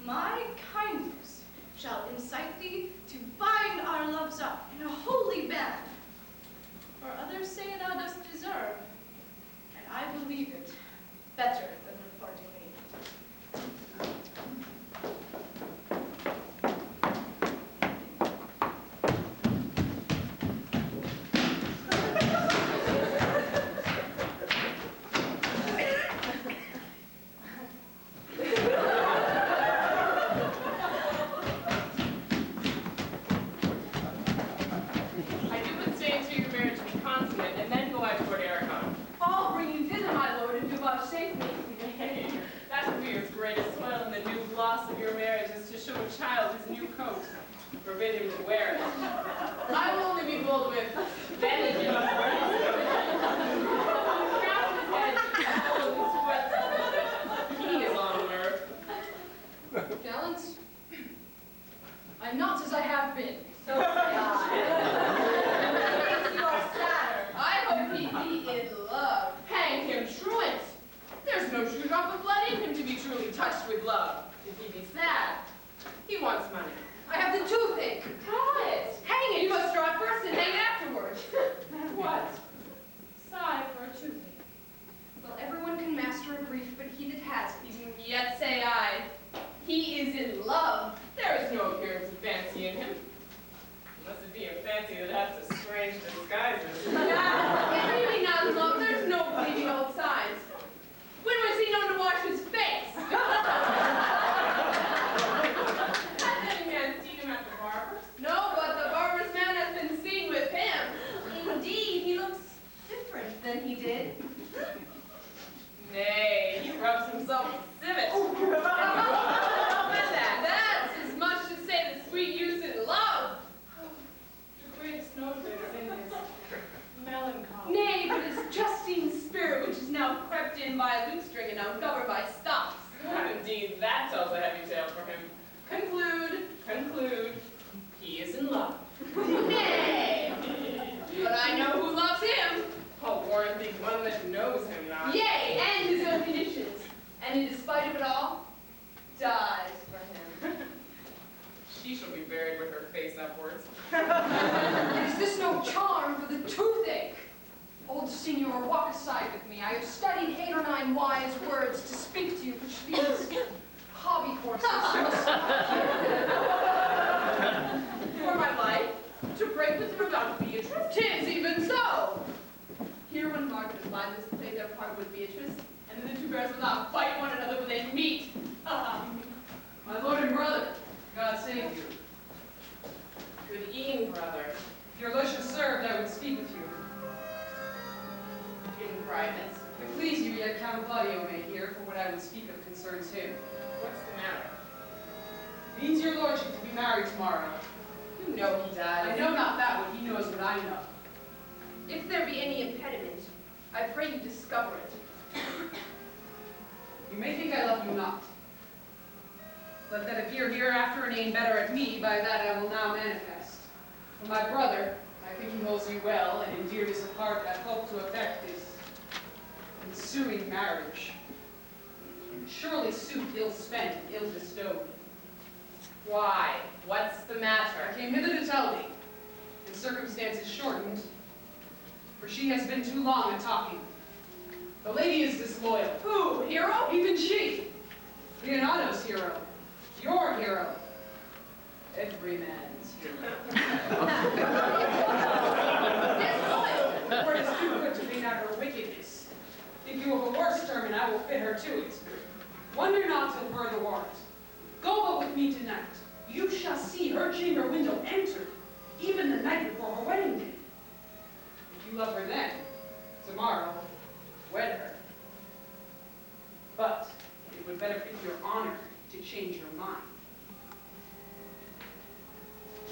my kindness shall incite thee to bind our loves up in a holy band. For others say thou dost deserve, and I believe it better than reporting thee. I do but stay until your marriage be consummate, and then go out toward Aragon. I'll bring you thither, my lord, if you vouchsafe me. Hey, that would be as great a swell in the new gloss of your marriage as to show a child his new coat. Forbid him to wear it. I will only be bold with Benedict. pinned by a loop string and uncovered by stops. Indeed, that tells a heavy tale for him. Conclude. He is in love. Nay! But I know who loves him. I'll warrant thee one that knows him not. Yea, and his own conditions. And in despite of it all, dies for him. She shall be buried with her face upwards. Is this no charm for the toothache? Old Signor, walk aside with me. I have studied 8 or 9 wise words to speak to you, which these hobby horses must For my life, to break with your daughter Beatrice? 'Tis even so. Here when Margaret and Linus played their part with Beatrice, and then the two bears will not fight one another when they meet. My lord and brother, God save you. Good e'en, brother. If your lordship served, I would speak with you. In private. If it please you, yet Count Claudio may hear, for what I would speak of concerns him. What's the matter? Means your lordship to be married tomorrow. You know he does. I know not that, but he knows what I know. If there be any impediment, I pray you discover it. You may think I love you not. Let that appear hereafter and aim better at me, by that I will now manifest. For my brother, I think he holds you well, and in dearness of heart I hope to effect this ensuing marriage. Surely suit ill spent and ill bestowed. Why? What's the I matter? came hither to tell thee, and circumstances shortened, for she has been too long a talking. The lady is disloyal. Who, hero? Even she, Leonardo's hero, your hero, every man's hero. Disloyal. Word is too good to paint out her wickedness. Think you of a worse term, and I will fit her to it. Wonder not till further warrant. Go but with me tonight. You shall see her chamber window entered, even the night before her wedding day. If you love her then, tomorrow, wed her. But it would better fit your honor to change your mind.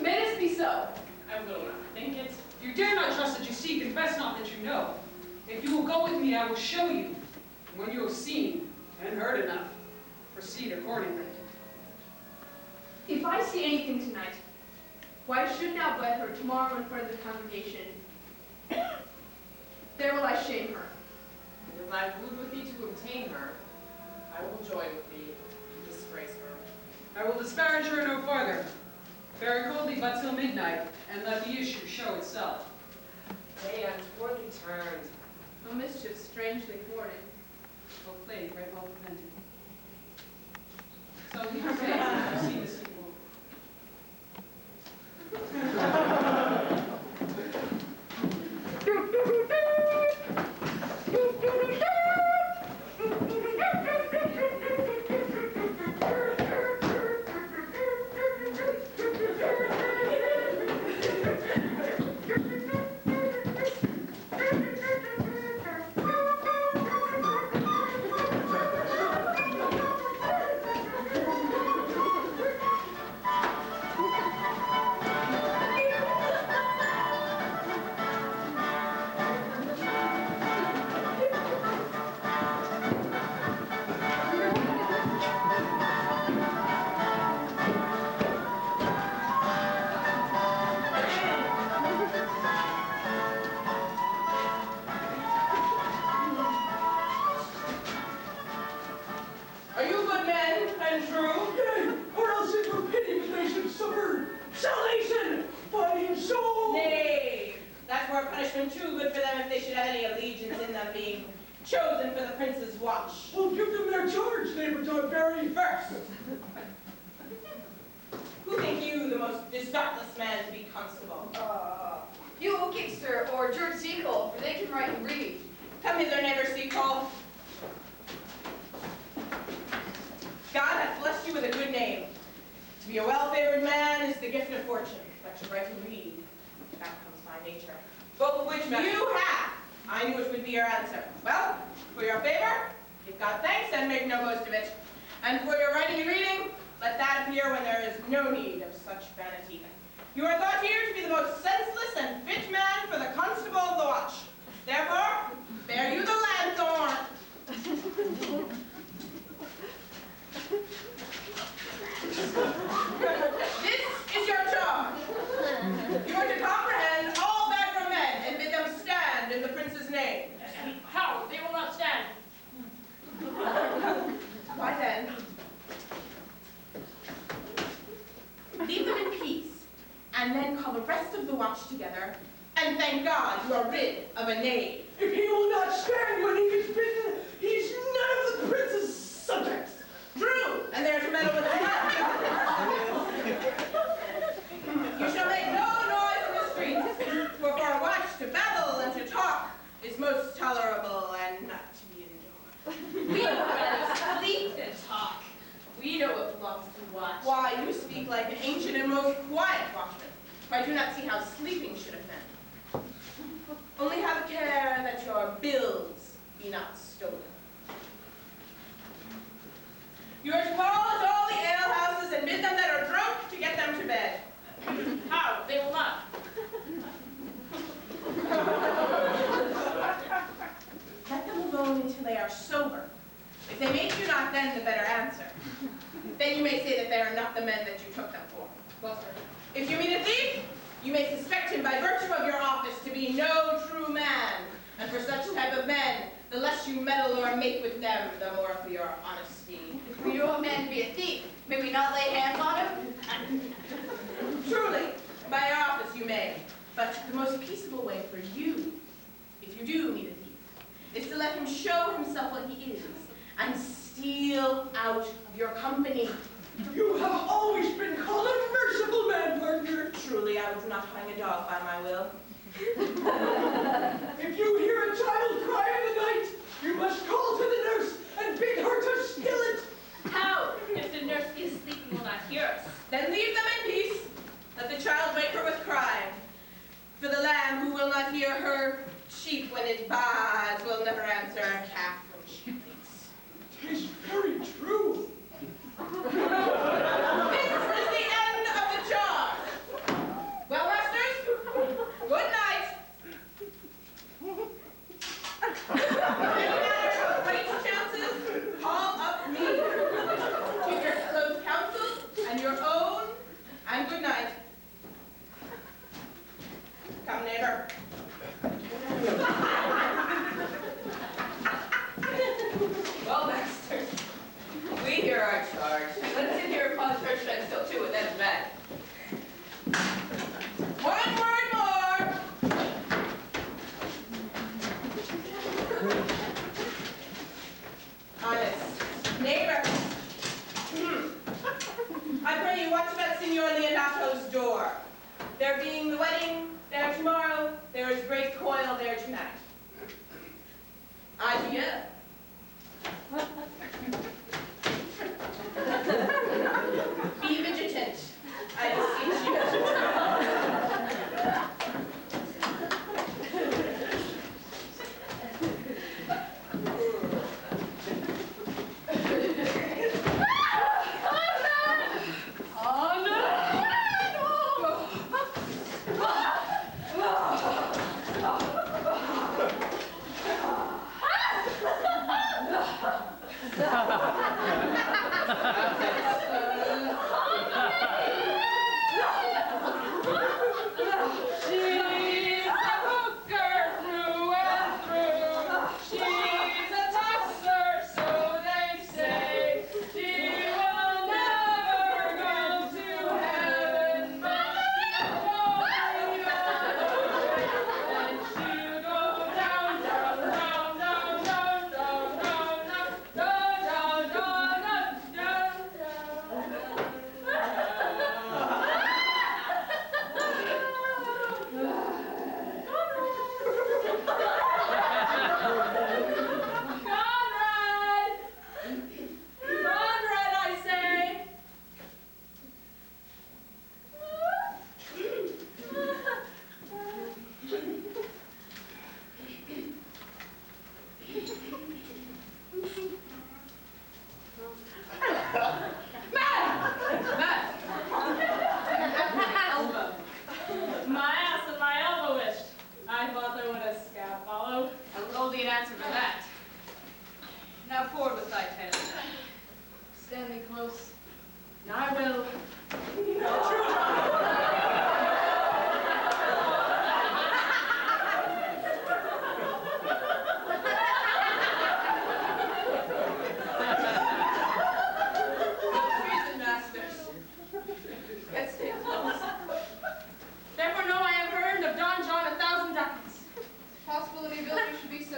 May this be so. I will not think it. If you dare not trust that you see, confess not that you know. If you will go with me, I will show you. And when you have seen and heard enough, proceed accordingly. If I see anything tonight, why shouldn't I wed her tomorrow in front of the congregation? There will I shame her. And as I wooed with thee to obtain her, I will join with thee to disgrace her. I will disparage her no farther. Bear coldly but till midnight, and let the issue show itself. Day untowardly turned. A mischief strangely thwarted. Well played, right well prevented. So you say, you see the sequel. Are you good men and true? Yea, or else it were pity that they should suffer salvation, body and soul. Nay, that were punishment too good for them if they should have any allegiance in them being chosen for the prince's watch. Well, give them their charge, neighbor, to bury first. Who think you the most disartless man to be constable? You Kickster or George Seacole, for they can write and read. Come hither, neighbor Seacole. God hath blessed you with a good name. To be a well-favored man is the gift of fortune, but to write and read, that comes by nature. Both of which you have. I knew which would be your answer. Well, for your favor, give God thanks and make no boast of it. And for your writing and reading, let that appear when there is no need of such vanity. You are thought here to be the most senseless and fit man for the constable of the watch. Therefore, bear you the lanthorn. thank God you are rid of a knave. If he will not stand when he is bidden, he's none of the prince's subjects. True, and there's a metal with the You shall make no noise in the streets, for a watch to babble and to talk is most tolerable and not to be endured. We would rather sleep than talk. We know what belongs to watch. Why, you speak like an ancient and most quiet watchman. For I do not see how sleeping should offend. Only have a care that your bills be not stolen. You are to call at all the alehouses and bid them that are drunk to get them to bed. How? They will not. Let them alone until they are sober. If they make you not then the better answer. Then you may say that they are not the men that you took them for. Well, sir. If you meet a thief, you may suspect him by virtue of your office to be no true man. And for such type of men, the less you meddle or make with them, the more for your honesty. If we know a man to be a thief, may we not lay hands on him? Truly, by your office you may. But the most peaceable way for you, if you do meet a thief, is to let him show himself what he is and steal out of your company. You have always been called a merciful man, partner. Truly, I was not hung a dog by my will. If you hear a child cry in the night, you must call to the nurse and bid her to still it. How? If the nurse is sleeping, will not hear us. Then leave them in peace. Let the child wake her with crying. For the lamb who will not hear her sheep when it baas will never answer a calf when she bleats. 'Tis very true. This is the end of the charge. Well, masters, good night. Any matter of great chances, call up me. Keep your close counsel and your own, and good night. Come, neighbor. Well, masters, we hear our charge. Let's sit here upon church bench till 2 and then to bed. One word more. Honest neighbor. I pray you watch about Signor Leonato's door. There being the wedding there tomorrow, there is great coil there tonight. Adieu. Be vigilant, I beseech you.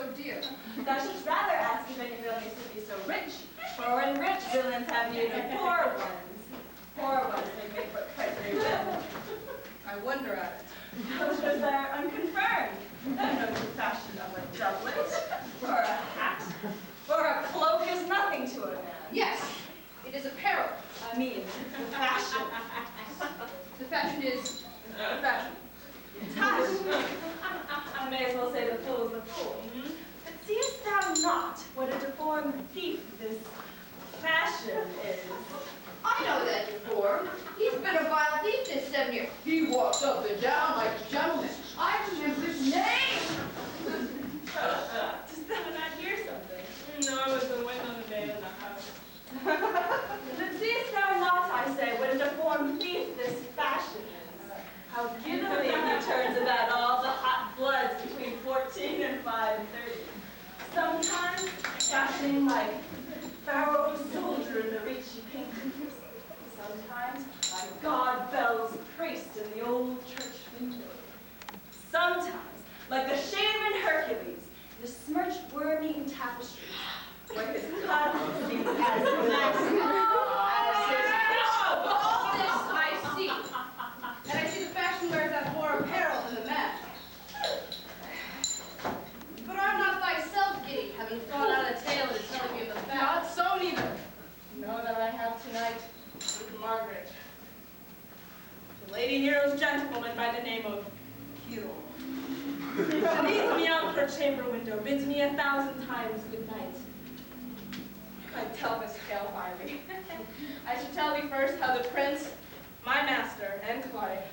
so dear. Thou shouldst rather ask if any villains should be so rich, for when rich villains have need of poor ones may make what price they will. I wonder at it. Those that are unconfirmed, thou knows the fashion of a doublet, or a hat, or a cloak is nothing to a man. Yes, it is apparel. I mean, the fashion. The fashion is fashion. I may as well say the fool's the fool. But seest thou not what a deformed thief this fashion is? I know that deformed. He's been a vile thief this 7 years. He walks up and down like a gentleman. I remember his name. Dost thou not hear something? No, I was away on the day in the house. But seest thou not, I say, what a deformed thief this fashion is? How giddily he turns about all the hot bloods between 14 and 5 and 30. Sometimes fashioning like Pharaoh's soldier in the Ricci paintings. Sometimes like God Bell's priest in the old church window. Sometimes like the shaven Hercules in the smirched worm-eaten tapestries, where his cut seems as massive as his All this I see. And I see the fashion wears that more apparel than the man. But I'm not thyself giddy, having thought out a tale and telling you the fact. Not so neither. Know that I have tonight with Margaret. the Lady Hero's gentlewoman by the name of Hero. She leads me out her chamber window, bids me 1,000 times good night. I tell this tale finally. I should tell thee first how the prince, my master, and Claudia,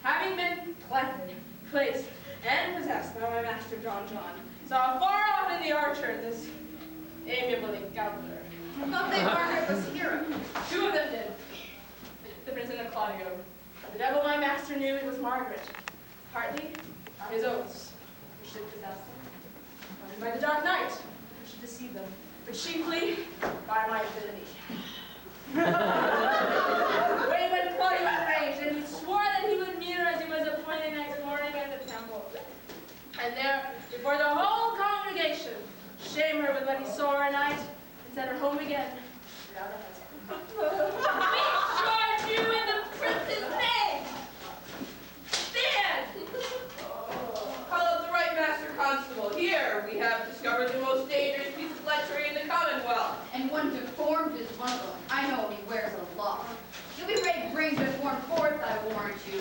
having been planted, placed, and possessed by my master John, saw far off in the orchard this amiable governor. I thought they Margaret was hero. 2 of them did. The prince and the Claudio. The devil my master knew it was Margaret. Partly by his oaths, which did possess them. Partly by the dark night, which should deceive them. But chiefly by my ability. when Claudio was raged, and he swore that he would meet her as he was appointed next morning at the temple. And there, before the whole congregation, shame her with what he saw her night, and send her home again without a husband. We charge you in the prince's name! Stand! Call up the right master constable. Here we have discovered the most dangerous piece of lechery in the Commonwealth. And one deformed is one of them. I know he wears a lock. You'll be ready to bring deformed forth, I warrant you.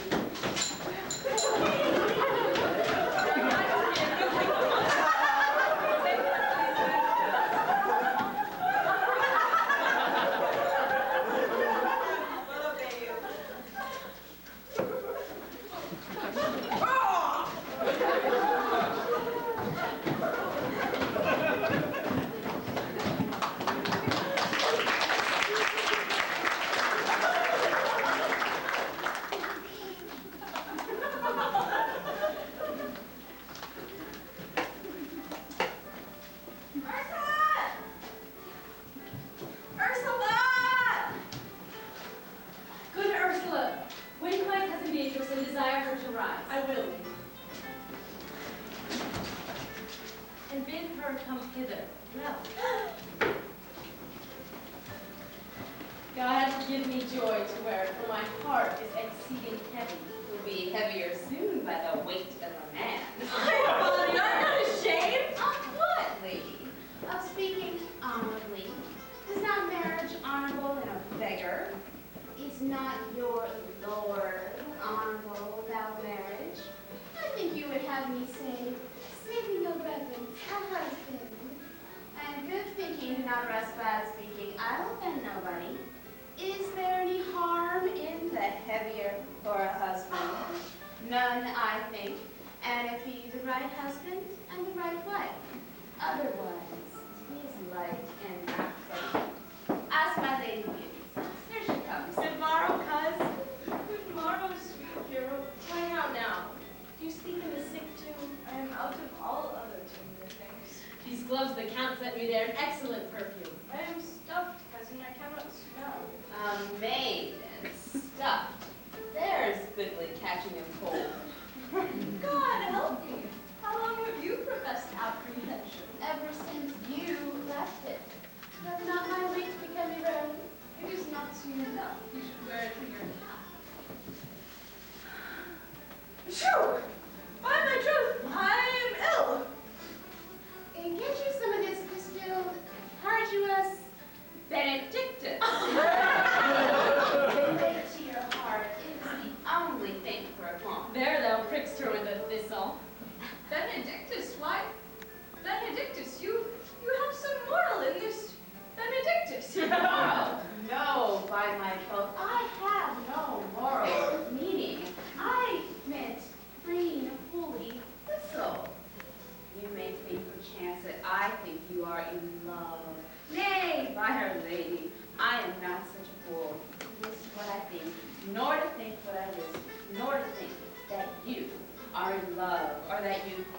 God help me! How long have you professed apprehension?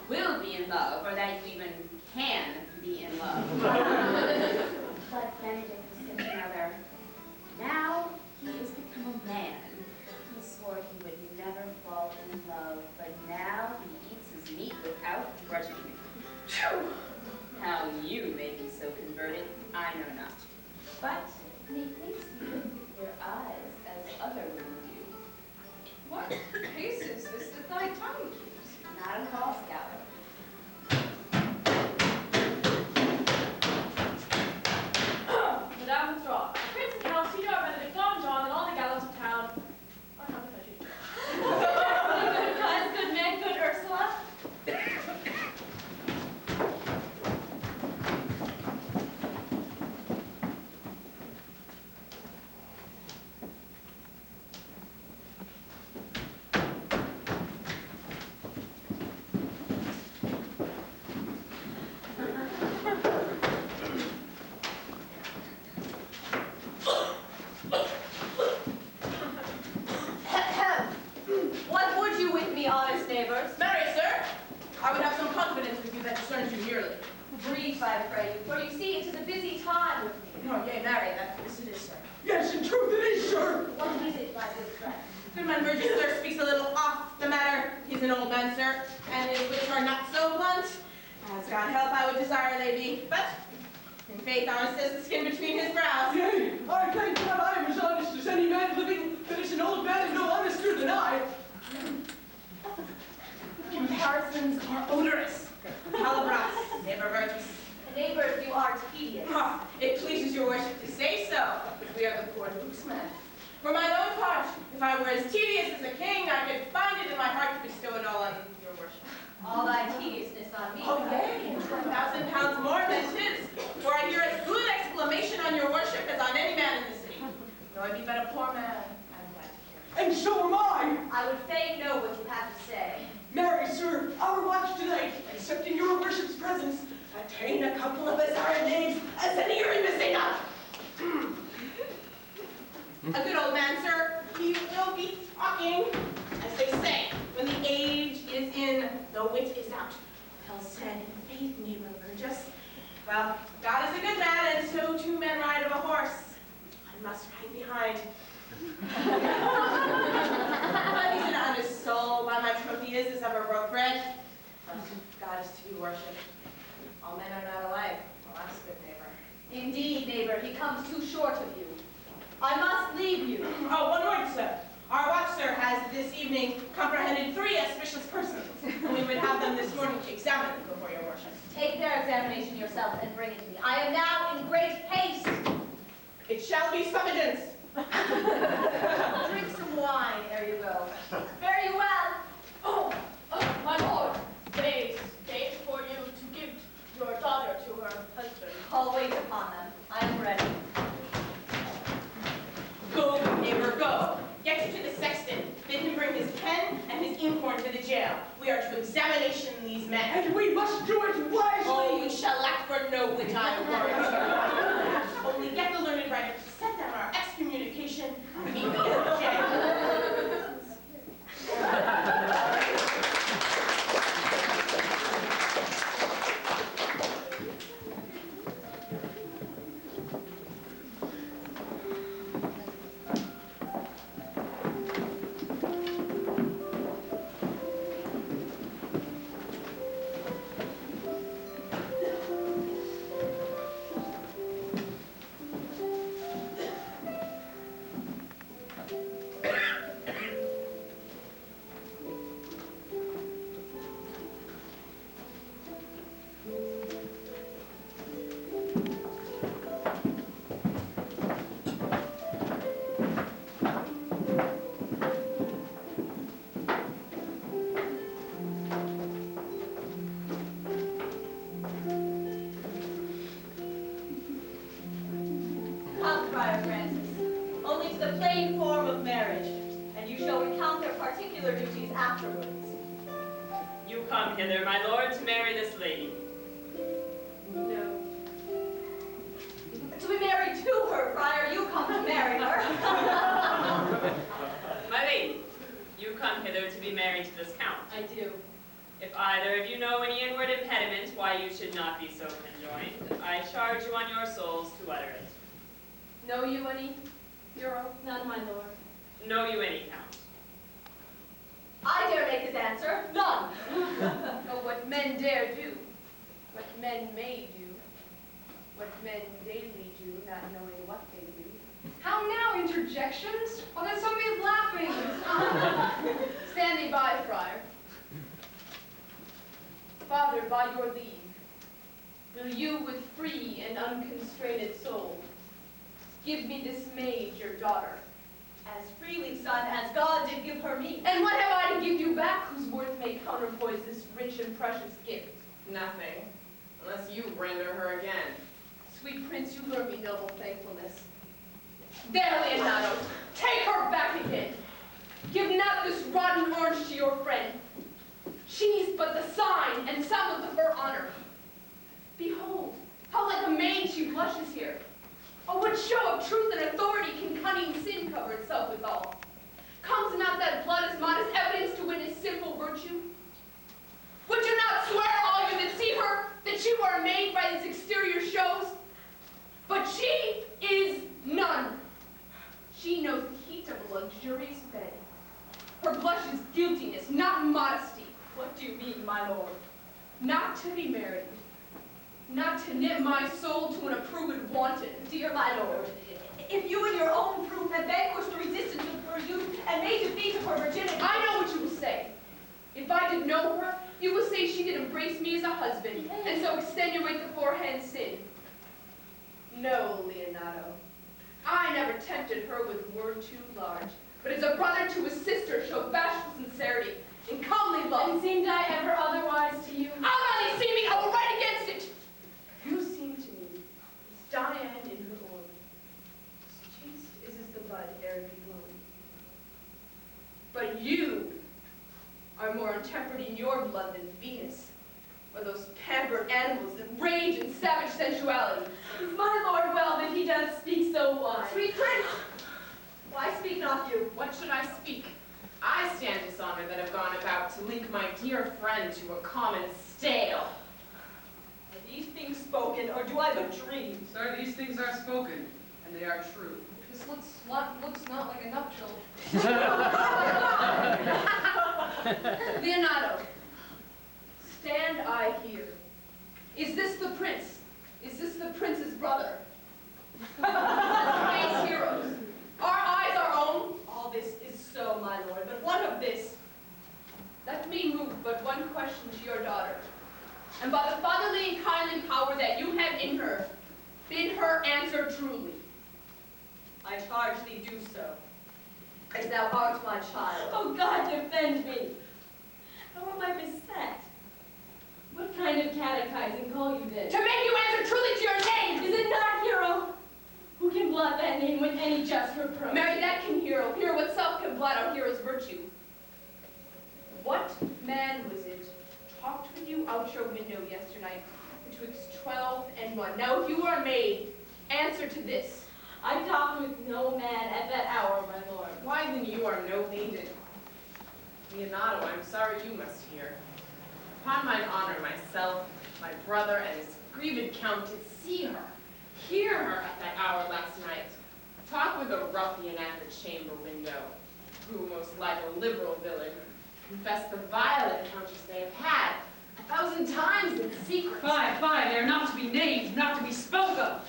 will be in love, or that you even can be in love. But Benedict was such another. Now he has become a man. He swore he would never fall in love, but now he eats his meat without grudging. How you may be so converted, I know not. But methinks you look with your eyes as other women do. What pace is this that thy tongue keeps? Not at all, Scout. Madame withdraw. Prince and Count, Cedar, Benedict, Don John, and all the gallants of town are not touching. Good cause, good man, good Ursula. What would you with me, honest neighbors? Marry, sir, I would have some confidence with you that discerns you nearly. Brief, I pray you, for you see it is a busy time with me. No, yea, marry, that this it is, sir. Yes, in truth it is, sir. What is it, my good friend? Goodman Burgess, sir, speaks a little off the matter. He's an old man, sir, and his wits are not so blunt. As God help, I would desire they be. But, in faith, honest as the skin between his brows. Yea, I thank God I am as honest as any man living, that is an old man and no honester than I. Comparisons are odorous. Calabras, neighbor Burgess. Neighbors, you are tedious. Ah, it pleases your worship to say so, but we are the poor Duke's men. For my own part, if I were as tedious as a king, I could find it in my heart to bestow it all on your worship. All thy tediousness on me. Oh, yea, 10,000 pounds more than 'tis, for I hear as good exclamation on your worship as on any man in the city. Though I be but a poor man, I'm glad to hear it. And so am I. I would fain know what you have to say. Marry, sir, our watch tonight, except in your worship's presence, attain a couple of as hard names as any you're in Messina. A good old man, sir, he will be talking, as they say, when the age is in, the wit is out. Well said, in faith, neighbor Burgess. Well, God is a good man, and so two men ride of a horse. One must ride behind. But he's an honest soul, by my troth he is, as ever broke bread. But God is to be worshipped. All men are not alike. Alas, good neighbor. Indeed, neighbor, he comes too short of you. I must leave you. Oh, one word, sir. Our watch, sir, has this evening comprehended 3 auspicious persons, and we would have them this morning examined before your worship. Take their examination yourself and bring it to me. I am now in great haste. It shall be substance. Drink some wine ere you go. Fare you well. Oh, my lord, they state for you to give your daughter to her husband. I'll wait upon them. I am ready. Go, neighbor, go. Get you to the sexton. Bid him bring his pen and his inkhorn to the jail. We are to examination these men. And we must do it wisely. Oh, we shall lack for no wit, I warrant you. Only get the learned writer to set down our excommunication and meet me in the jail. Afterwards. You come hither, my lord, to marry this lady. No. To be married to her, friar, you come to marry her. My lady, you come hither to be married to this count. I do. If either of you know any inward impediment why you should not be so conjoined, I charge you on your souls to utter it. Know you any, hero? None, my lord. Know you any, Count? I dare make his answer. None. Oh, what men dare do, what men may do, what men daily do, not knowing what they do. How now, interjections? Oh, then somebody is laughing. Stand thee by, friar. Father, by your leave, will you with free and unconstrained soul give me this maid, your daughter? As freely, son, as God did give her me. And what have I to give you back whose worth may counterpoise this rich and precious gift? Nothing, unless you render her again. Sweet prince, you learn me noble thankfulness. There, Leonardo, take her back again. Give not this rotten orange to your friend. She's but the sign and semblance of her honor. Behold, how like a maid she blushes here. Oh, what show of truth and authority can cunning sin cover itself withal? Comes not that blood as modest evidence to witness simple virtue? Would you not swear, all you that see her, that you are made by these exterior shows? But she is none. She knows the heat of a luxurious bed. Her blush is guiltiness, not modesty. What do you mean, my lord? Not to be married. Not to knit my soul to an approved wanton. Dear my lord, if you in your own proof have vanquished the resistance of her youth and made defeat of her virginity. I know what you will say. If I did know her, you will say she did embrace me as a husband, and so extenuate the forehand sin. No, Leonardo. I never tempted her with word too large, but as a brother to his sister showed bashful sincerity and comely love. And seemed I ever otherwise to you? I'll not see me, I will write against it. You seem to me as Diane in her own, as chaste as is the bud ere it be blown. But you are more untempered in your blood than Venus, or those pampered animals that rage in savage sensuality. Is my lord well that he does speak so wise? Sweet prince, Why speak not you? What should I speak? I stand dishonored that have gone about to link my dear friend to a common stale. Are these things spoken, or do I but dream? Sir, these things are spoken, and they are true. this looks not like a nuptial. Leonardo, stand I here. Is this the prince? Is this the prince's brother? Space heroes. Our eyes our own. All this is so, my lord, but what of this? Let me move but one question to your daughter. And by the fatherly and kindly power that you have in her, bid her answer truly. I charge thee do so, as thou art my child. Oh, God, defend me. How am I beset? What kind of catechizing call you this? To make you answer truly to your name! Is it not, hero? Who can blot that name with any just reproach? Marry, that can hero. Hero itself can blot out hero's virtue. What man was it talked with you out your window yesternight betwixt 12 and 1? Now, if you are a maid, answer to this. I talked with no man at that hour, my lord. Why then you are no maiden? Leonardo, I'm sorry you must hear. Upon mine honor, myself, my brother, and his grieved count did see her, hear her at that hour last night, talk with a ruffian at the chamber window, who, most like a liberal villain, confessed the vile encounters they have had 1,000 times in secret. Fie, they are not to be named, not to be spoke of.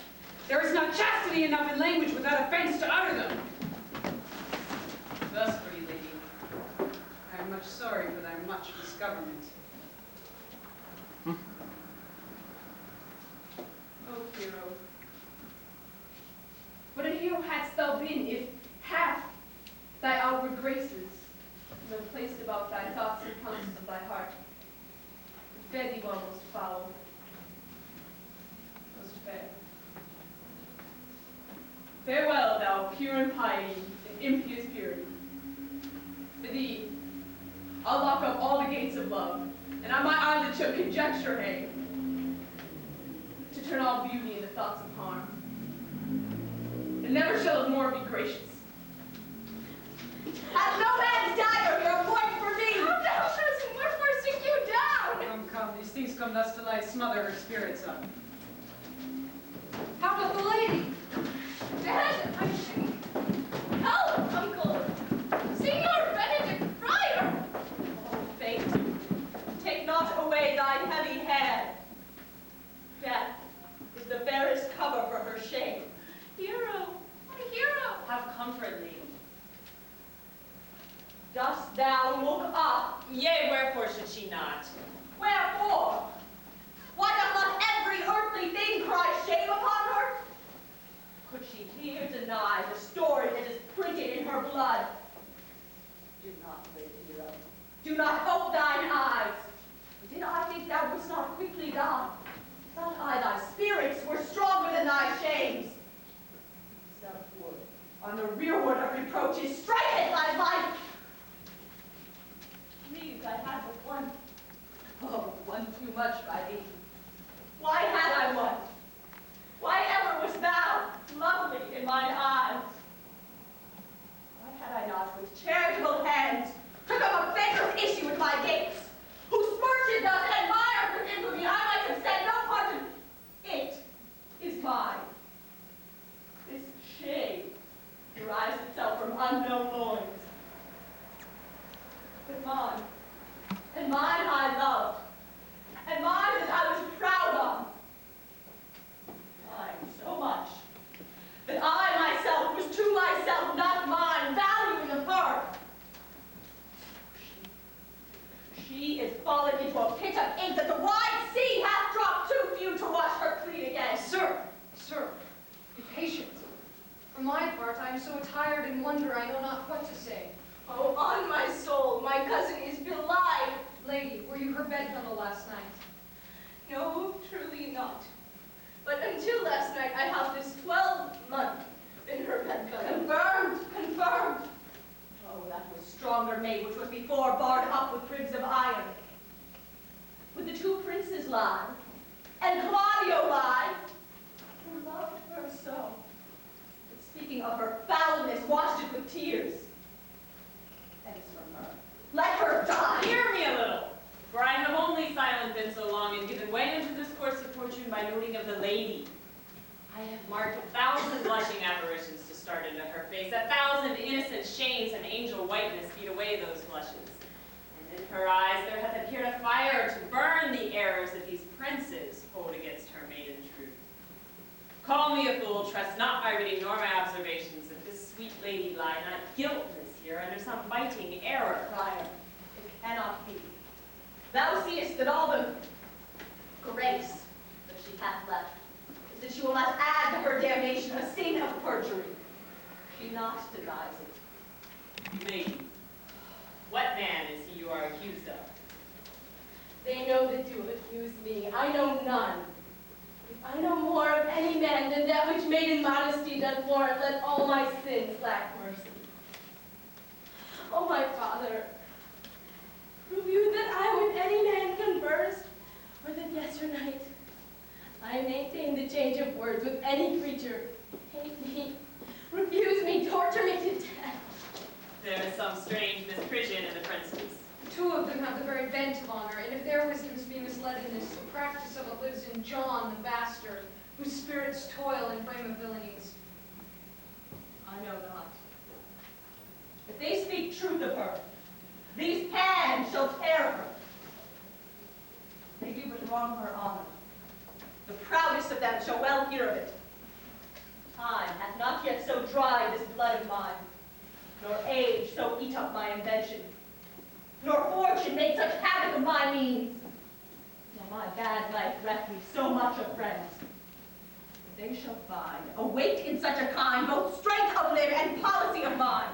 There is not chastity enough in language without offense to utter them. Thus, pretty lady, I am much sorry for thy much misgovernment. Oh, hero. What a hero hadst thou been if half thy outward graces, when placed about thy thoughts and counsels of thy heart, fed thee well most foul, most fair. Farewell, thou pure in piety and impious purity. For thee, I'll lock up all the gates of love, and on my eyelids shall conjecture hang, to turn all beauty into thoughts of harm. And never shall it more be gracious. At no man's dagger, your point for me! How thou shouldst what forsake you die? things come thus to light, smother her spirits up. How about the lady? Dead, I think. Help, uncle! Signor Benedict Friar! Oh, fate, take not away thy heavy hand. Death is the fairest cover for her shame. Hero, my hero! Have comfort, lady. Dost thou look up? Yea, wherefore should she not? Wherefore? Why doth not every earthly thing cry shame upon her? Could she here deny the story that is printed in her blood? Do not live, hero. Do not hope thine eyes. Did I think thou wouldst not quickly die? Thought I thy spirits were stronger than thy shames. Self-wood, on the rearward of reproaches, striketh thy life. Grieved I had but one. Oh, one too much by thee. Why had I one? Why ever was thou lovely in mine eyes? Why had I not with charitable hands took up a beggar's issue with my gates, who smirched thus and admired with infamy, I might have said no part of it is mine. This shame derives itself from unknown loins. But mine, and mine I loved, and mine that I was proud of. Mine so much that I myself was to myself not mine, valuing of her. She is fallen into a pit of ink that the wide sea hath dropped too few to wash her clean again. Sir, be patient. For my part, I am so attired in wonder I know not what to say. Oh, on my soul, my cousin is belied. Lady, were you her bedfellow last night? No, truly not. But until last night, I have this 12-month been her bedfellow. Confirmed. Oh, that was stronger made, which was before barred up with ribs of iron. Would the two princes lie, and Claudio lie, who loved her so, but speaking of her foulness, washed it with tears. Thanks from her. Let her die! Hear me a little, for I have only silent been so long and given way unto this course of fortune by noting of the lady. I have marked 1,000 blushing apparitions to start into her face, 1,000 innocent shames and angel whiteness beat away those blushes. And in her eyes there hath appeared a fire to burn the errors that these princes hold against her maiden truth. Call me a fool, trust not my reading nor my observations, that this sweet lady lie not guiltless here under some biting error. Friar, it cannot be. Thou seest that all the grace that she hath left is that she will not add to her damnation a sin of perjury. She not denies it. Lady, what man is he you are accused of? They know that do accuse me. I know none. If I know more of any man than that which maiden modesty doth warrant, let all my sins lack mercy. Oh, my father, prove you that I with any man conversed, or that yesternight I maintained the change of words with any creature. Hate me, refuse me, torture me to death. There is some strange misprision in the princes. Two of them have the very bent of honor, and if their wisdoms be misled in this, the practice of it lives in John the bastard, whose spirits toil in frame of villainies. I know not. If they speak truth of her, these hands shall tear her. They do but wrong her honor. The proudest of them shall well hear of it. Time hath not yet so dried this blood of mine, nor age so eat up my invention, nor fortune made such havoc of my means, nor my bad life left me so much of friends. But they shall find a weight in such a kind, both strength of limb and policy of mind,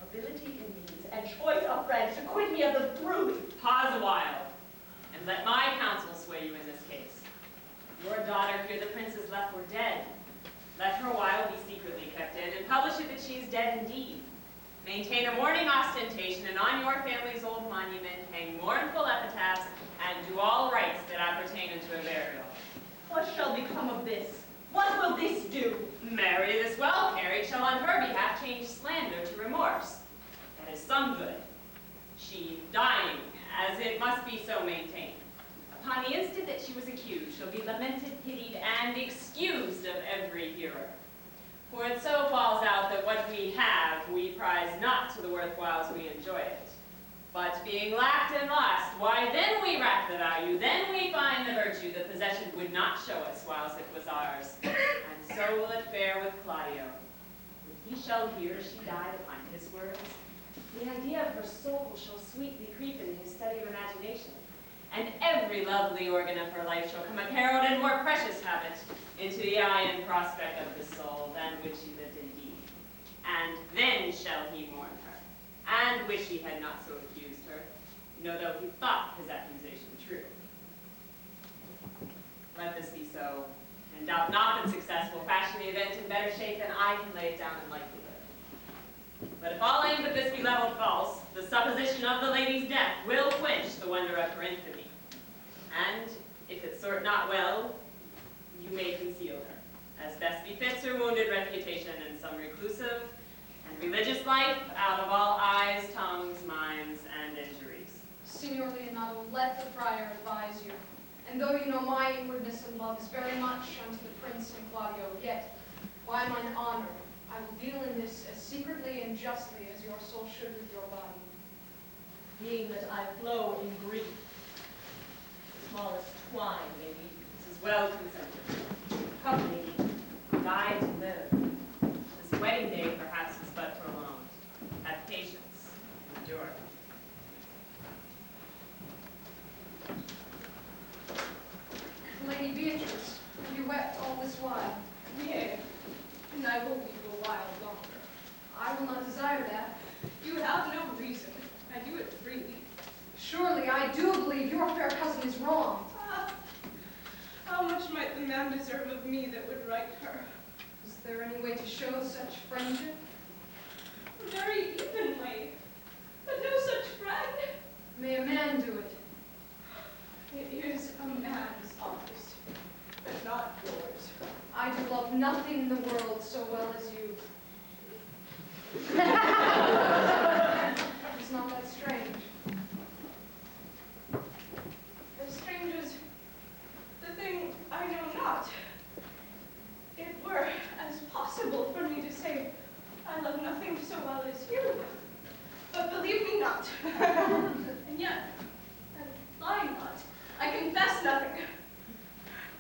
ability in means, and choice of friends to quit me of the brood. Pause a while, and let my counsel sway you in this case. Your daughter here the princes left were dead. Let her while be secretly kept in, and publish it that she is dead indeed. Maintain a mourning ostentation, and on your family's old monument hang mournful epitaphs, and do all rites that appertain unto a burial. What shall become of this? What will this do? Mary, this well carried, shall on her behalf change slander to remorse. That is some good. She dying, as it must be so maintained. Upon the instant that she was accused, she'll be lamented, pitied, and excused of every hearer. For it so falls out that what we have, we prize not to the worthwhiles we enjoy it. But being lacked and lost, why then we rack the value, then we find the virtue the possession would not show us whilst it was ours. And so will it fare with Claudio. When he shall hear she died upon his words, the idea of her soul shall sweetly creep into his study of imagination, and every lovely organ of her life shall come a herald and more precious habit into the eye and prospect of his soul than which he lived indeed. And then shall he mourn her, and wish he had not so accused her, though he thought his accusation true. Let this be so, and doubt not that success will fashion the event in better shape than I can lay it down in likelihood. But if all aim but this be levelled false, the supposition of the lady's death will quench the wonder of her infamy. And if it sort not well, you may conceal her, as best befits her wounded reputation in some reclusive and religious life, out of all eyes, tongues, minds, and injuries. Signor Leonardo, let the friar advise you. And though you know my inwardness and love is very much unto the prince and Claudio, yet, by mine honor, I will deal in this as secretly and justly as your soul should with your body. Being that I flow in grief, the smallest twine may be. This is well consented. Come, lady, die to live. This wedding day perhaps is but prolonged. Have patience, endure. Lady Beatrice, have you wept all this while? Yea, and I will weep a while longer. I will not desire that. You have no reason. I do it freely. Surely I do believe your fair cousin is wrong. How much might the man deserve of me that would right her? Is there any way to show such friendship? A very even way, but no such friend. May a man do it? It is a man's office, but not yours. I do love nothing in the world so well as you. It's not that strange. As strange as the thing I know not. It were as possible for me to say, I love nothing so well as you. But believe me not. And yet, I lie not. I confess nothing.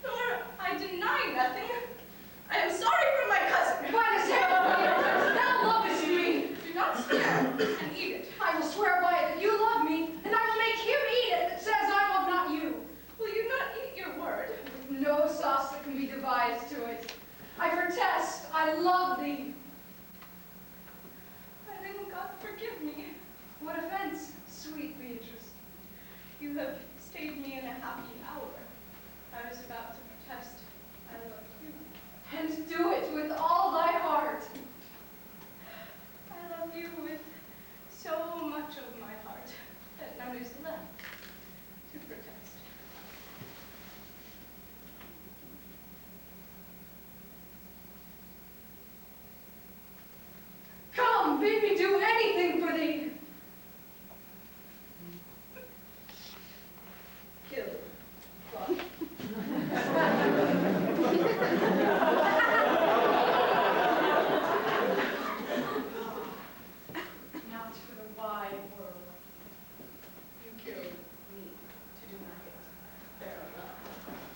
Nor I deny nothing. I am sorry for my cousin. By the Sarah, thou lovest me. Do not swear and eat it. I will swear by it that you love me, and I will make him eat it that says I love not you. Will you not eat your word? With no sauce that can be devised to it. I protest, I love thee. Then God forgive me. What offense, sweet Beatrice? You have stayed me in a happy hour. I was about to protest. I love you. And do it with all thy heart. I love you with so much of my heart that none is left to protest. Come, bid me do anything for thee. Kill. Love. Not for the wide world. You killed me to do my hit. Fair enough.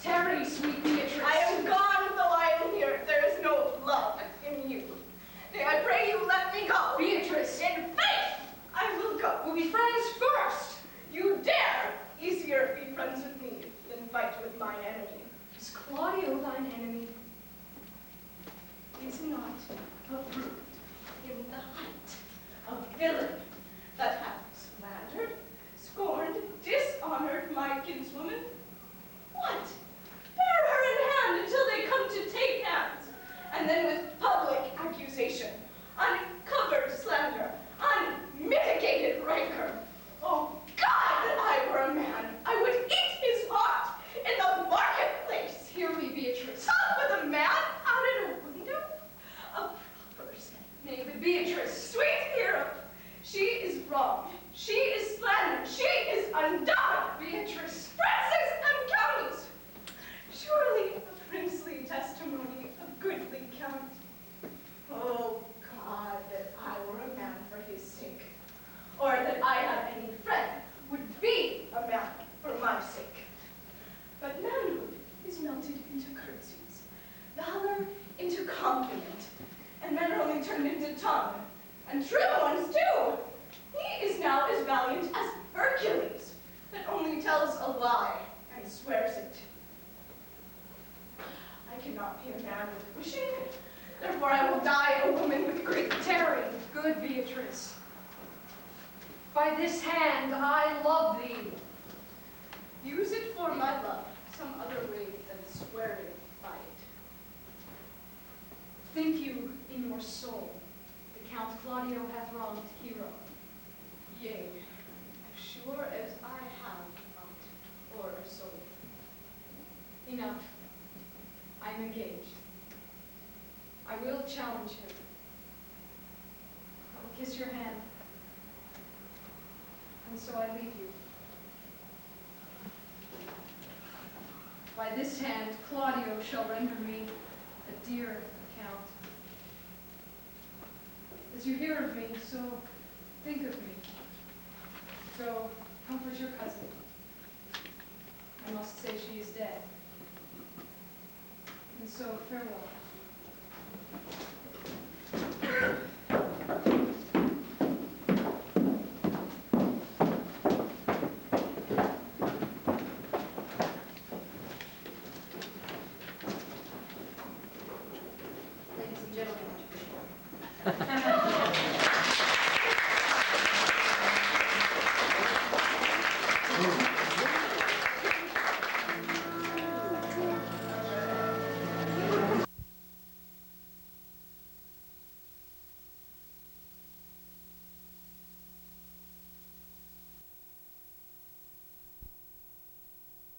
Tarry, sweet Beatrice. I am gone, though I am here. There is no love in you. May I pray you let me go. Beatrice. In faith, I will go. We'll be friends first. You dare easier be friends with me than fight with mine enemy. Is Claudio thine enemy? Is not approved in the height of villain that hath slandered, scorned, dishonored my kinswoman? What? Bear her in hand until they come to take hands, and then with public accusation, uncovered slander, unmitigated rancor. Oh God, that I were a man! I would eat his heart in the marketplace. Hear me, Beatrice. Talk with a man out at a window? A proper Nay, but Beatrice. sweet hero, she and true ones too. He is now as valiant as Hercules, that only tells a lie and swears it. I cannot be a man with wishing, therefore I will die a woman with great Tarry, good Beatrice. By this hand I love thee. Use it for my love, some other way than swearing by it. Think you in your soul the Count Claudio hath wronged Hero? Yea, as sure as I have not, or a soul. Enough. I am engaged. I will challenge him. I will kiss your hand. And so I leave you. By this hand, Claudio shall render me a dear account. As you hear of me, so think of me. Go, comfort your cousin. I must say she is dead. And so, farewell.